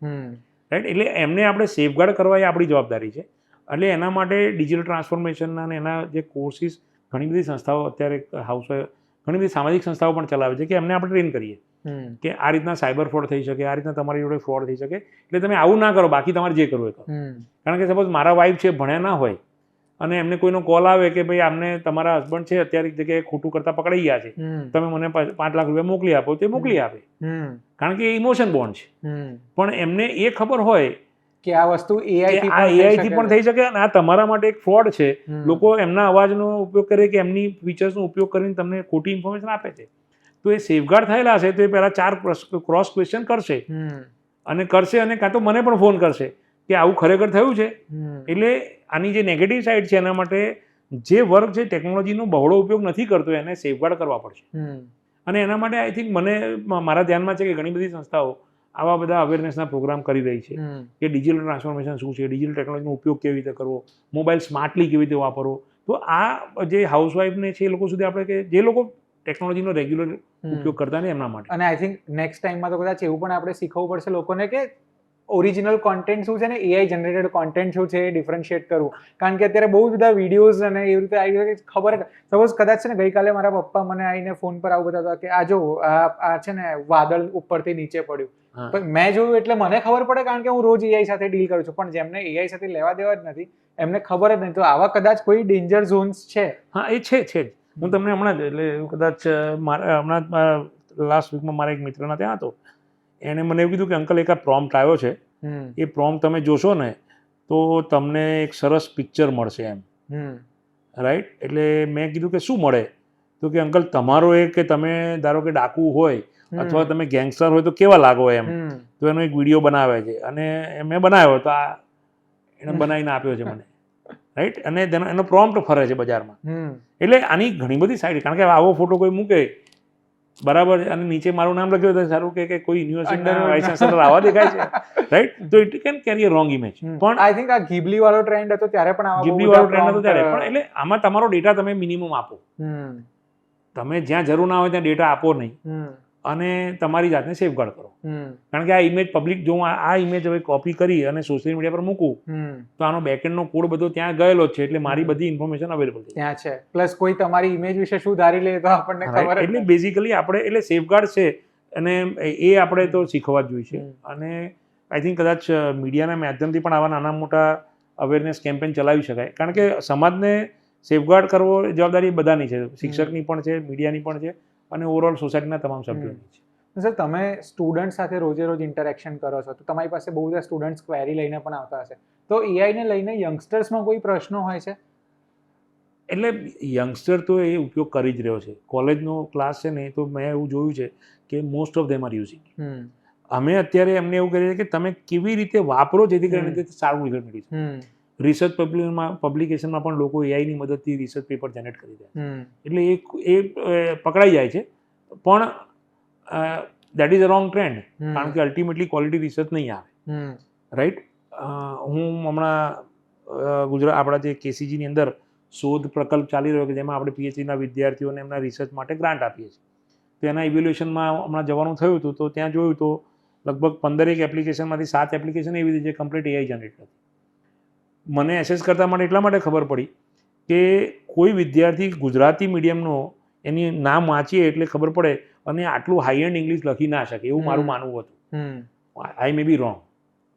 રાઈટ. એટલે એમને આપણે સેફગાર્ડ કરવા એ આપણી જવાબદારી છે. એટલે એના માટે ડિજિટલ ટ્રાન્સફોર્મેશનના અને એના જે કોર્સિસ ઘણી બધી સંસ્થાઓ અત્યારે હાઉસવાઈફ, ઘણી બધી સામાજિક સંસ્થાઓ પણ ચલાવે છે કે એમને આપણે ટ્રેન કરીએ કે આ રીતના સાયબર ફ્રોડ થઈ શકે, આ રીતના તમારી જોડે ફ્રોડ થઈ શકે, એટલે તમે આવું ના કરો, બાકી તમારે જે કરવું એ કરો. કારણ કે સપોઝ મારા વાઈફ છે, ભણ્યા ના હોય, અને એમને કોઈનો કોલ આવે કે ભાઈ આમને તમારા હસબન્ડ છે અત્યારે એક જગ્યાએ ખોટું કરતા પકડાઈ ગયા છે, તમે મને 5 લાખ રૂપિયા મોકલી આપો, તે મોકલી આપે, કારણ કે એ ઇમોશન બોન્ડ છે. પણ એમને એ ખબર હોય કે આ વસ્તુ એઆઈ થી પણ થઈ શકે અને આ તમારા માટે એક ફ્રોડ છે. લોકો એમના અવાજનો ઉપયોગ કરે કે એમની ફીચર્સનો ઉપયોગ કરીને તમને ખોટી ઇન્ફોર્મેશન આપે છે. તો એ સેફગાર્ડ થયેલા હશે તો એ પહેલા 4 ક્રોસ ક્વેશ્ચન કરશે, અને કાં તો મને પણ ફોન કરશે કે આવું ખરેખર થયું છે. એટલે આની જે નેગેટિવ સાઇડ છે એના માટે જે વર્ગ છે ટેકનોલોજીનો બહોળો ઉપયોગ નથી કરતો એને સેફગાર્ડ કરવા પડશે. અને એના માટે આઈ થિંક મારા ધ્યાનમાં છે કે ઘણી બધી સંસ્થાઓ આવા બધા અવેરનેસના પ્રોગ્રામ કરી રહી છે કે ડિજિટલ ટ્રાન્સફોર્મેશન શું છે, ડિજિટલ ટેકનોલોજીનો ઉપયોગ કેવી રીતે કરવો, મોબાઈલ સ્માર્ટલી કેવી રીતે વાપરવો. તો આ જે હાઉસવાઈફને છે એ લોકો સુધી આપણે, કે જે લોકો ટેકનોલોજીનો રેગ્યુલર ઉપયોગ કરતા ને એમના માટે. અને આઈ થિંક નેક્સ્ટ ટાઈમમાં તો કદાચ એવું પણ આપણે શીખવવું પડશે લોકોને કે ઓરિજિનલ કોન્ટેન્ટ શું છે ને એઆઈ જનરેટેડ કોન્ટેન્ટ શું છે એ ડિફરન્શિએટ કરવું. કારણ કે અત્યારે બહુ બધા વિડીયોઝ અને એવી રીતે આવી રીતે ખબર, સપોઝ કદાચ છે ને ગઈકાલે મારા પપ્પા મને આવીને ફોન પર આવું બતાવતા કે આ જો આ છે ને વાદળ ઉપરથી નીચે પડ્યું, પણ મેં જોયું એટલે મને ખબર પડે, કારણ કે હું રોજ એઆઈ સાથે ડીલ કરું છું. પણ જેમને એઆઈ સાથે લેવા દેવા જ નથી એમને ખબર જ નહીં. તો આવા કદાચ કોઈ ડેન્જર ઝોન્સ છે? હા, એ છે જ. હું તમને હમણાં જ, એટલે કદાચ હમણાં લાસ્ટ વીકમાં મારા એક મિત્રના ત્યાં હતો, એણે મને એવું કીધું કે અંકલ એક આ પ્રોમ્પ્ટ આવ્યો છે, એ પ્રોમ્પ્ટ તમે જોશો ને તો તમને એક સરસ પિક્ચર મળશે એમ, રાઈટ. એટલે મેં કીધું કે શું મળે? તો કે અંકલ તમારો એક, કે તમે ધારો કે ડાકુ હોય અથવા તમે ગેંગસ્ટર હોય તો કેવા લાગો એમ. તો એનો એક વિડીયો બનાવે છે અને મેં બનાવ્યો, તો આ એણે બનાવીને આપ્યો છે મને, રાઈટ. અને એનો પ્રોમ્પ્ટ ફરે છે બજારમાં. એટલે આની ઘણી બધી સાઈડ, કારણ કે આવો ફોટો કોઈ મૂકે, બરાબર, અને નીચે મારું નામ લખ્યું હોય તો સારું કે કોઈ યુનિવર્સિટીના વાઇસ ચાન્સેલર આવા દેખાય છે, રાઈટ. તો it can carry a wrong image. પણ આઈ થિંક આ ઘીબલી વાળો ટ્રેન્ડ હતો ત્યારે પણ ઘીબલી વાળો ટ્રેન્ડ હતો ત્યારે પણ, એટલે આમાં તમારો ડેટા તમે મિનિમમ આપો. તમે જ્યાં જરૂર ના હોય ત્યાં ડેટા આપો નહીં, અને તમારી જાતને સેફગાર્ડ કરો. કારણ કે આ ઇમેજ પબ્લિક, જો આ ઇમેજ હવે કોપી કરી અને સોશિયલ મીડિયા પર મૂકું તો આનો બેકએન્ડનો કોડ બધો ત્યાં ગયેલો જ છે, એટલે મારી બધી ઇન્ફોર્મેશન અવેલેબલ ત્યાં છે. પ્લસ કોઈ તમારી ઇમેજ વિશે શું ધારી લે તો આપણને ખબર. એટલે બેઝિકલી આપણે, એટલે સેફગાર્ડ છે અને એ આપણે તો શીખવા જ જોઈએ છે. અને આઈ થિંક કદાચ મીડિયાના માધ્યમથી પણ આવા નાના મોટા અવેરનેસ કેમ્પેન ચલાવી શકાય, કારણ કે સમાજને સેફગાર્ડ કરવો જવાબદારી બધાની છે, શિક્ષકની પણ છે, મીડિયાની પણ છે, અને ઓવરઓલ સોસાયટીના તમામ સભ્યોની છે. સર, તમે સ્ટુડન્ટ સાથે રોજે રોજ ઇન્ટરેક્શન કરો છો, તો તમારી પાસે બહુ બધા સ્ટુડન્ટ્સ ક્વેરી લઈને પણ આવતા હશે, તો એઆઈને લઈને યંગસ્ટર્સમાં કોઈ પ્રશ્નો હોય છે? એટલે યંગસ્ટર તો એ ઉપયોગ કરી જ રહ્યો છે. કોલેજનો ક્લાસ છે ને, તો મેં એવું જોયું છે કે most of them R using. અમે અત્યારે એમને એવું કરીએ કે તમે કેવી રીતે વાપરો જેથી કરીને સારું રિઝલ્ટ મળી શકે. રિસર્ચ પબ્લિકેશનમાં પણ લોકો એઆઈની મદદથી રિસર્ચ પેપર જનરેટ કરી રહ્યા છે. એટલે એ પકડાઈ જાય છે, પણ that is a wrong trend, કારણ કે અલ્ટિમેટલી ક્વોલિટી રિસર્ચ નહીં આવે. રાઈટ. હું હમણાં આપણા જે કેસીજીની અંદર શોધ પ્રકલ્પ ચાલી રહ્યો કે જેમાં આપણે પીએચડીના વિદ્યાર્થીઓને એમના રિસર્ચ માટે ગ્રાન્ટ આપીએ છીએ. તો એના ઇવેલ્યુએશનમાં હમણાં જવાનું થયું હતું, તો ત્યાં જોયું તો લગભગ 15 એપ્લિકેશનમાંથી 7 એપ્લિકેશન એવી રીતે કમ્પ્લીટ એઆઈ જનરેટ હતી. મને એસેસ કરતા માટે એટલા માટે ખબર પડી કે કોઈ વિદ્યાર્થી ગુજરાતી મીડિયમનો એની નામ વાંચીએ એટલે ખબર પડે અને આટલું હાઈ એન્ડ ઇંગ્લિશ લખી ના શકે એવું મારું માનવું હતું. આઈ મે બી રોંગ,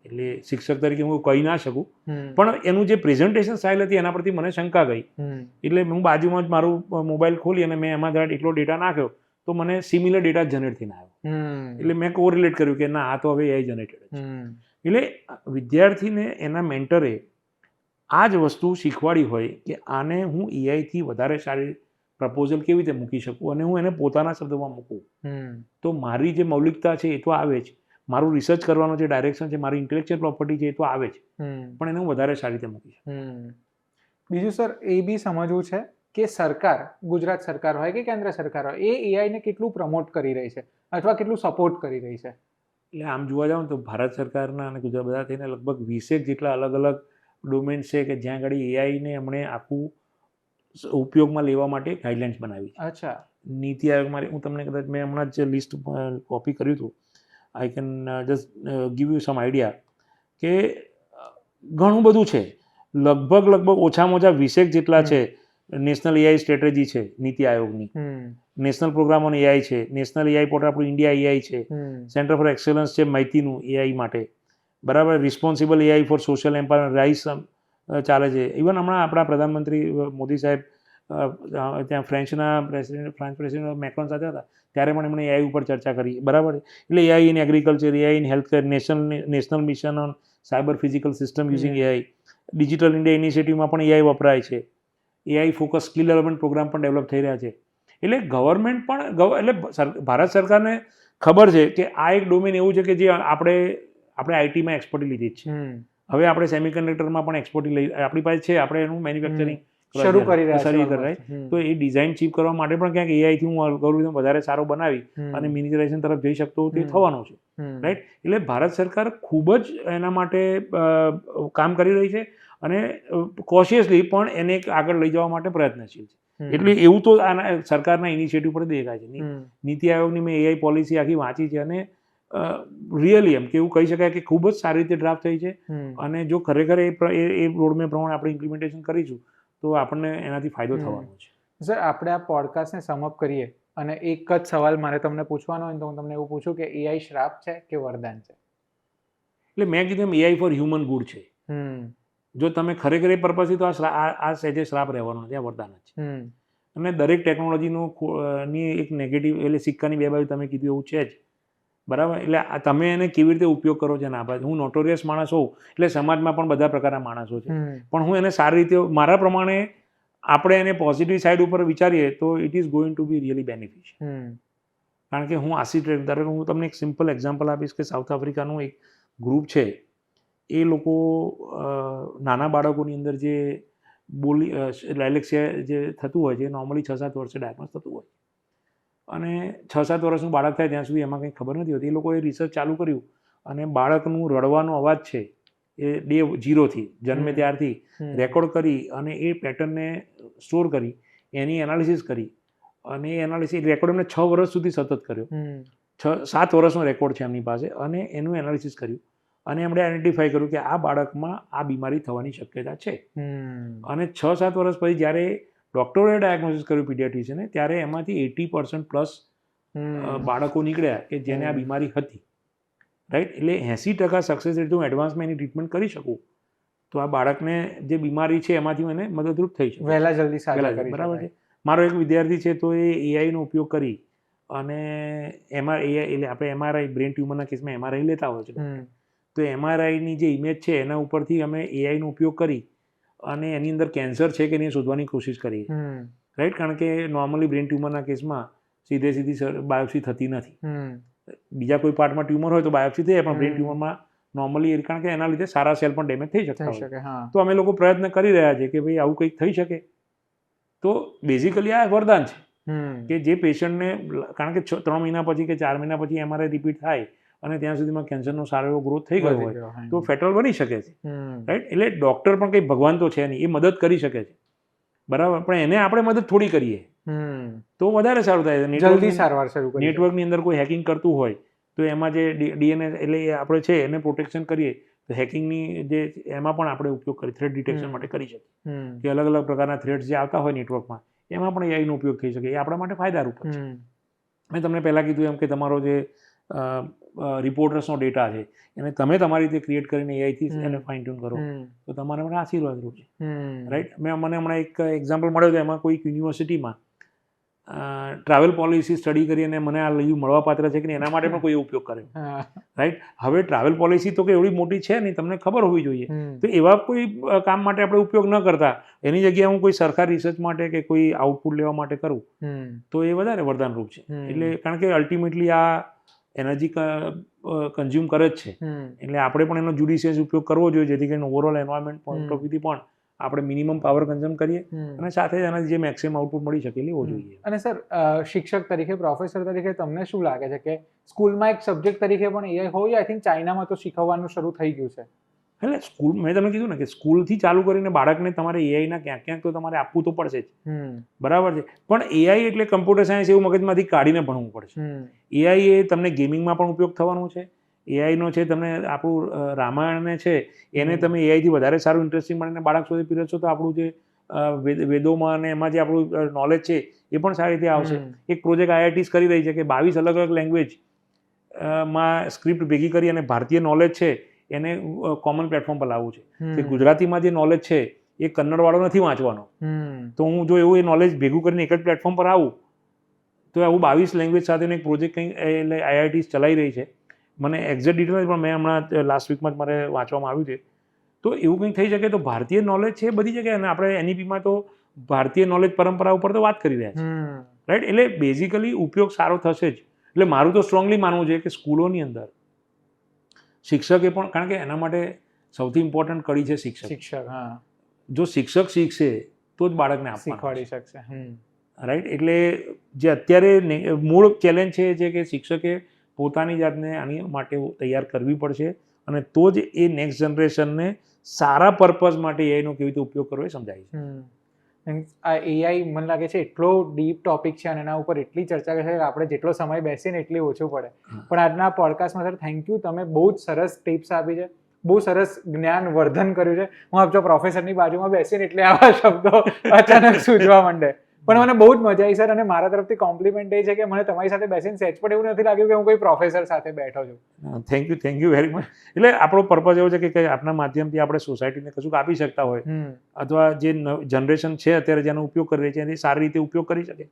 એટલે શિક્ષક તરીકે હું કહી ના શકું, પણ એનું જે પ્રેઝન્ટેશન સ્ટાઇલ હતી એના પરથી મને શંકા ગઈ. એટલે હું બાજુમાં જ મારું મોબાઈલ ખોલી અને મેં એમાં જરા એટલો ડેટા નાખ્યો તો મને સિમિલર ડેટા જનરેટ થઈને આવ્યો. એટલે મેં કોરિલેટ કર્યું કે ના, આ તો હવે એઆઈ જનરેટેડ છે. એટલે વિદ્યાર્થીને એના મેન્ટરે આ જ વસ્તુ શીખવાડી હોય કે આને હું એઆઈથી વધારે સારી પ્રપોઝલ કેવી રીતે મૂકી શકું અને હું એને પોતાના શબ્દોમાં મૂકું, તો મારી જે મૌલિકતા છે એ તો આવે જ, મારું રિસર્ચ કરવાનો જે ડાયરેક્શન છે, મારી ઇન્ટેલેક્ચ્યુઅલ પ્રોપર્ટી છે એ તો આવે જ, પણ એને હું વધારે સારી રીતે મૂકી શકું. બીજું સર એ બી સમજવું છે કે સરકાર, ગુજરાત સરકાર હોય કે કેન્દ્ર સરકાર હોય, એ એઆઈને કેટલું પ્રમોટ કરી રહી છે અથવા કેટલું સપોર્ટ કરી રહી છે? એટલે આમ જોવા જાવ તો ભારત સરકારના અને ગુજરાત બધા થઈને લગભગ 20 જેટલા અલગ અલગ ડોમેન્સ છે કે જ્યાં આગળ એઆઈને એમણે આખું ઉપયોગમાં લેવા માટે ગાઈડલાઇન્સ બનાવી છે. અચ્છા. નીતિ આયોગમાં હું તમને કદાચ મેં હમણાં જ લિસ્ટ કોપી કર્યું હતું, I can just give you some idea કે ઘણું બધું છે. લગભગ ઓછામાં ઓછા 20 જેટલા છે. નેશનલ એઆઈ સ્ટ્રેટેજી છે નીતિ આયોગની, નેશનલ પ્રોગ્રામ ઓન એઆઈ છે, નેશનલ એઆઈ પોર્ટલ આપણું ઇન્ડિયા એઆઈ છે, સેન્ટર ફોર એક્સેલન્સ છે માહિતીનું એઆઈ માટે, બરાબર. Responsible AI for social empowerment RAISE ચાલે છે. ઇવન હમણાં આપણા પ્રધાનમંત્રી મોદી સાહેબ ત્યાં ફ્રાન્સ પ્રેસિડેન્ટ મેક્રોન સાથે હતા ત્યારે પણ એમણે એઆઈ ઉપર ચર્ચા કરી, બરાબર. એટલે AI in agriculture, AI in healthcare, national mission on cyber physical system using AI, digital India ઇનિશિયેટિવમાં પણ એઆઈ વપરાય છે. AI focus skill development program પણ ડેવલપ થઈ રહ્યા છે. એટલે ગવર્મેન્ટ પણ એટલે ભારત સરકારને ખબર છે કે આ એક ડોમેન એવું છે કે જે આપણે આઈટીમાં એક્સપર્ટી લીધી જ છે. હવે આપણે સેમિકન્ડક્ટરમાં પણ એક્સપર્ટી લઈ આપણી પાસે છે, આપણે એનું મેન્યુફેક્ચરિંગ શરૂ કરી રહ્યા છે. તો એ ડિઝાઇન ચીપ કરવા માટે પણ ક્યાંક એઆઈથી હું અલ્ગોરિધમ વધારે સારો બનાવી અને મિનિચરાઇઝેશન તરફ જઈ શકતો તે થવાનું છે. રાઈટ. એટલે ભારત સરકાર ખૂબ જ એના માટે કામ કરી રહી છે અને કોશિયસલી પણ એને આગળ લઈ જવા માટે પ્રયત્નશીલ છે. એટલે એવું તો આના સરકારના ઇનિશિયેટિવ પર દેખાય છે. નીતિ આયોગની મેં એઆઈ પોલિસી આખી વાંચી છે અને રિયલી એમ કે એવું કહી શકાય કે ખૂબ જ સારી રીતે ડ્રાફ્ટ થઈ છે. અને જો ખરેખર એ રોડમેપ પ્રમાણે આપણે ઇમ્પ્લિમેન્ટેશન કરીશું તો આપણને એનાથી ફાયદો થવાનો છે. સર, આપણે આ પોડકાસ્ટને સમઅપ કરીએ અને એક જ સવાલ મારે તમને પૂછવાનો હોય તો હું તમને એવું પૂછું કે એઆઈ શ્રાપ છે કે વરદાન છે? એટલે મેં કીધું એઆઈ ફોર હ્યુમન ગુડ છે. જો તમે ખરેખર એ પર્પઝથી તો આ સહેજે શ્રાપ રહેવાનો નથી, આ વરદાન જ છે. અને દરેક ટેકનોલોજીનું ની એક નેગેટિવ એટલે સિક્કાની બે બાજુ તમે કીધું એવું છે જ, બરાબર. એટલે તમે એને કેવી રીતે ઉપયોગ કરો છો ના બાજુ. હું નોટોરિયસ માણસ હોઉં એટલે સમાજમાં પણ બધા પ્રકારના માણસો છે, પણ હું એને સારી રીતે મારા પ્રમાણે આપણે એને પોઝિટિવ સાઈડ ઉપર વિચારીએ તો it is going to be really beneficial. કારણ કે હું હું તમને એક સિમ્પલ એક્ઝામ્પલ આપીશ કે સાઉથ આફ્રિકાનું એક ગ્રુપ છે. એ લોકો નાના બાળકોની અંદર જે ડાયલેક્સિયા જે થતું હોય છે નોર્મલી 6-7 વર્ષે ડાયગ્નોસ થતું હોય અને 6-7 વર્ષનું બાળક થાય ત્યાં સુધી એમાં કંઈ ખબર નથી હોતી. એ લોકોએ રિસર્ચ ચાલુ કર્યું અને બાળકનું રડવાનો અવાજ છે એ ડે 0થી જન્મે ત્યારથી રેકોર્ડ કરી અને એ પેટર્નને સ્ટોર કરી એની એનાલિસિસ કરી અને એ એનાલિસિસ રેકોર્ડ એમને 6 વર્ષ સુધી સતત કર્યો. 7 વર્ષનો રેકોર્ડ છે એમની પાસે અને એનું એનાલિસિસ કર્યું અને એમણે આઈડેન્ટિફાઈ કર્યું કે આ બાળકમાં આ બીમારી થવાની શક્યતા છે. અને 6-7 વર્ષ પછી જ્યારે ડૉક્ટરોએ ડાયગ્નોસિસ કર્યું પીડિયાટ્રિશિયને ત્યારે એમાંથી 80% પ્લસ બાળકો નીકળ્યા કે જેને આ બીમારી હતી. રાઈટ. એટલે 80% સક્સેસ રેટ હું એડવાન્સમાં એની ટ્રીટમેન્ટ કરી શકું તો આ બાળકને જે બીમારી છે એમાંથી હું એને મદદરૂપ થઈ શકું વહેલા જલ્દી સાજા કરી. બરાબર છે. મારો એક વિદ્યાર્થી છે તો એ એઆઈનો ઉપયોગ કરી અને એમાં એઆઈ એટલે આપણે એમઆરઆઈ બ્રેન ટ્યુમરના કેસમાં એમઆરઆઈ લેતા હોય છે. તો એમઆરઆઈની જે ઇમેજ છે એના ઉપરથી અમે એઆઈનો ઉપયોગ કરી અને એની અંદર કેન્સર છે કે નહીં શોધવાની કોશિશ કરી. રાઈટ. કારણ કે નોર્મલી બ્રેન ટ્યુમરના કેસમાં સીધી બાયોપ્સી થતી નથી. બીજા કોઈ પાર્ટમાં ટ્યુમર હોય તો બાયોપ્સી થઈ જાય, પણ બ્રેન ટ્યુમરમાં નોર્મલી કારણ કે એના લીધે સારા સેલ પણ ડેમેજ થઈ શકતા થઈ હોય. શકે. હા. તો અમે લોકો પ્રયત્ન કરી રહ્યા છીએ કે ભાઈ આવું કંઈક થઈ શકે. તો બેઝિકલી આ વરદાન છે કે જે પેશન્ટને, કારણ કે 3 મહિના પછી કે 4 મહિના પછી MRI રિપીટ થાય અને ત્યાં સુધીમાં કેન્સરનો સારો એવો ગ્રોથ થઈ ગયો હોય તો ફેટલ બની શકે છે, રાઈટ. એટલે ડૉક્ટર પણ કંઈ ભગવાન તો છે નહીં, એ મદદ કરી શકે છે, બરાબર, પણ એને આપણે મદદ થોડી કરીએ તો વધારે સારું થાય છે. જલ્દી સારવાર શરૂ કરી. નેટવર્કની અંદર કોઈ હેકિંગ કરતું હોય તો એમાં જે ડીએનએ એટલે આપણે છે એને પ્રોટેક્શન કરીએ તો હેકિંગની જે એમાં પણ આપણે ઉપયોગ કરી થ્રેડ ડિટેક્શન માટે કરી શકીએ કે અલગ અલગ પ્રકારના થ્રેડ્સ જે આવતા હોય નેટવર્કમાં એમાં પણ એઆઈનો ઉપયોગ થઈ શકે. એ આપણા માટે ફાયદારૂપ છે. મેં તમને પહેલાં કીધું એમ કે તમારો જે રિપોર્ટર્સનો ડેટા છે એને તમે તમારી રીતે ક્રિએટ કરીને એઆઈથી એને ફાઇન ટ્યુન કરો તો તમારા માટે આશીર્વાદરૂપ છે, રાઈટ. મને હમણાં એક એક્ઝામ્પલ મળ્યો હતો, એમાં કોઈક યુનિવર્સિટીમાં ટ્રાવેલ પોલિસી સ્ટડી કરી અને મને આ લીવ મળવાપાત્ર છે કે એના માટે પણ કોઈ ઉપયોગ કર્યો, રાઈટ. હવે ટ્રાવેલ પોલિસી તો કે એવડી મોટી છે નહીં, તમને ખબર હોવી જોઈએ. તો એવા કોઈ કામ માટે આપણે ઉપયોગ ન કરતા એની જગ્યાએ હું કોઈ સરકારી રિસર્ચ માટે કે કોઈ આઉટપુટ લેવા માટે કરું તો એ વધારે વરદાનરૂપ છે. એટલે કારણ કે અલ્ટિમેટલી આ એનર્જી કન્ઝ્યુમ કરે જ છે, એટલે આપણે પણ એનો જ્યુડિશિયસ ઉપયોગ કરવો જોઈએ જેથી કરીને ઓવરઓલ એન્વાયરમેન્ટ પોઈન્ટ ઓફ વ્યૂથી પણ આપણે મિનિમમ પાવર કન્ઝ્યુમ કરીએ અને સાથે જ એનાથી જે મેક્સિમમ આઉટપુટ મળી શકે લેવો જોઈએ. અને સર, શિક્ષક તરીકે, પ્રોફેસર તરીકે તમને શું લાગે છે કે સ્કૂલમાં એક સબ્જેક્ટ તરીકે પણ એઆઈ હોય? આઈ થિંક ચાઇનામાં તો શીખવવાનું શરૂ થઈ ગયું છે. એટલે સ્કૂલ, મેં તમને કીધું ને કે સ્કૂલથી ચાલુ કરીને બાળકને તમારે એઆઈના ક્યાંક ક્યાંક તો તમારે આપવું તો પડશે જ, બરાબર છે. પણ એઆઈ એટલે કમ્પ્યુટર સાયન્સ એવું મગજમાંથી કાઢીને ભણવું પડશે. એઆઈ એ તમને ગેમિંગમાં પણ ઉપયોગ થવાનું છે. એઆઈનો છે તમને આપણું રામાયણને છે એને તમે એઆઈથી વધારે સારું ઇન્ટરેસ્ટિંગ બનાવીને બાળક સુધી પીરસશો તો આપણું જે વેદોમાં અને એમાં જે આપણું નોલેજ છે એ પણ સારી રીતે આવશે. એક પ્રોજેક્ટ આઈઆઈટીસ કરી રહી છે કે 22 અલગ અલગ લેંગ્વેજ માં સ્ક્રિપ્ટ ભેગી કરી અને ભારતીય નોલેજ છે એને કોમન પ્લેટફોર્મ પર લાવવું છે. કે ગુજરાતીમાં જે નોલેજ છે એ કન્નડવાળો નથી વાંચવાનો, તો હું જો એવું એ નોલેજ ભેગું કરીને એક જ પ્લેટફોર્મ પર આવું તો આવું 22 લેંગ્વેજ સાથેનો એક પ્રોજેક્ટ કંઈ એટલે આઈઆઈટીસ ચલાવી રહી છે. મને એક્ઝેક્ટ ડિટેલ નથી પણ મેં હમણાં લાસ્ટ વીકમાં જ મારે વાંચવામાં આવ્યું છે. તો એવું કંઈક થઈ શકે તો ભારતીય નોલેજ છે બધી જગ્યાએ, અને આપણે એનઈપીમાં તો ભારતીય નોલેજ પરંપરા ઉપર તો વાત કરી રહ્યા છીએ, રાઈટ. એટલે બેઝિકલી ઉપયોગ સારો થશે જ. એટલે મારું તો સ્ટ્રોંગલી માનવું છે કે સ્કૂલોની અંદર શિક્ષકે પણ, કારણ કે એના માટે સૌથી ઇમ્પોર્ટન્ટ કડી છે શિક્ષક. જો શિક્ષક શીખશે તો જ બાળકને શીખવાડી શકશે, રાઈટ. એટલે જે અત્યારે મૂળ ચેલેન્જ છે કે શિક્ષકે પોતાની જાતને આની માટે તૈયાર કરવી પડશે અને તો જ એ નેક્સ્ટ જનરેશનને સારા પર્પઝ માટે એઆઈનો કેવી રીતે ઉપયોગ કરવો એ સમજાય છે. આ એઆઈ મને લાગે છે એટલો ડીપ ટોપિક છે અને એના ઉપર એટલી ચર્ચા કરશે કે આપણે જેટલો સમય બેસીએ ને એટલી ઓછું પડે. પણ આજના પોડકાસ્ટમાં સર થેન્ક યુ, તમે બહુ જ સરસ ટિપ્સ આપી છે, બહુ સરસ જ્ઞાન વર્ધન કર્યું છે. હું આપજો પ્રોફેસરની બાજુમાં બેસીને એટલે આવા શબ્દો અચાનક સૂઝવા માંડે. પણ મને બહુ જ મજા આવી સર, અને મારા તરફથી કોમ્પ્લિમેન્ટ એ છે કે મને તમારી સાથે બેસીને સહેજ પણ એવું નથી લાગ્યું કે હું કોઈ પ્રોફેસર સાથે બેઠો છું. Thank you very much. એટલે આપણો પર્પઝ એવો છે કે આપણા માધ્યમથી આપણે સોસાયટીને કશું આપી શકતા હોય અથવા જે જનરેશન છે અત્યારે જેનો ઉપયોગ કરી રહી છે એની સારી રીતે ઉપયોગ કરી શકે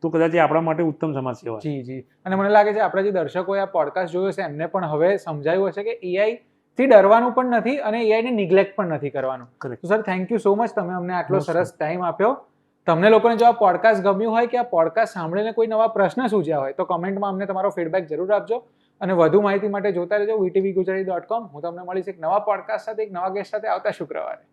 તો કદાચ એ આપણા માટે ઉત્તમ સમાજ સેવા. જી. અને મને લાગે છે આપણા જે દર્શકોએ આ પોડકાસ્ટ જોયો છે એમને પણ હવે સમજાયું હશે કે એઆઈ થી ડરવાનું પણ નથી અને એઆઈને નિગ્લેક્ટ પણ નથી કરવાનું. તો sir thank you so much, તમે અમને આટલો સરસ ટાઈમ આપ્યો. તમને લોકોને જો આ પોડકાસ્ટ ગમ્યું હોય કે આ પોડકાસ્ટ સાંભળીને કોઈ નવા પ્રશ્ન સૂઝ્યા હોય તો કમેન્ટમાં અમને તમારો ફીડબેક જરૂર આપજો. અને વધુ માહિતી માટે જોતા રહેજો VTVGujarati.com. હું તમને મળીશ એક નવા પોડકાસ્ટ સાથે, એક નવા ગેસ્ટ સાથે આવતા શુક્રવારે.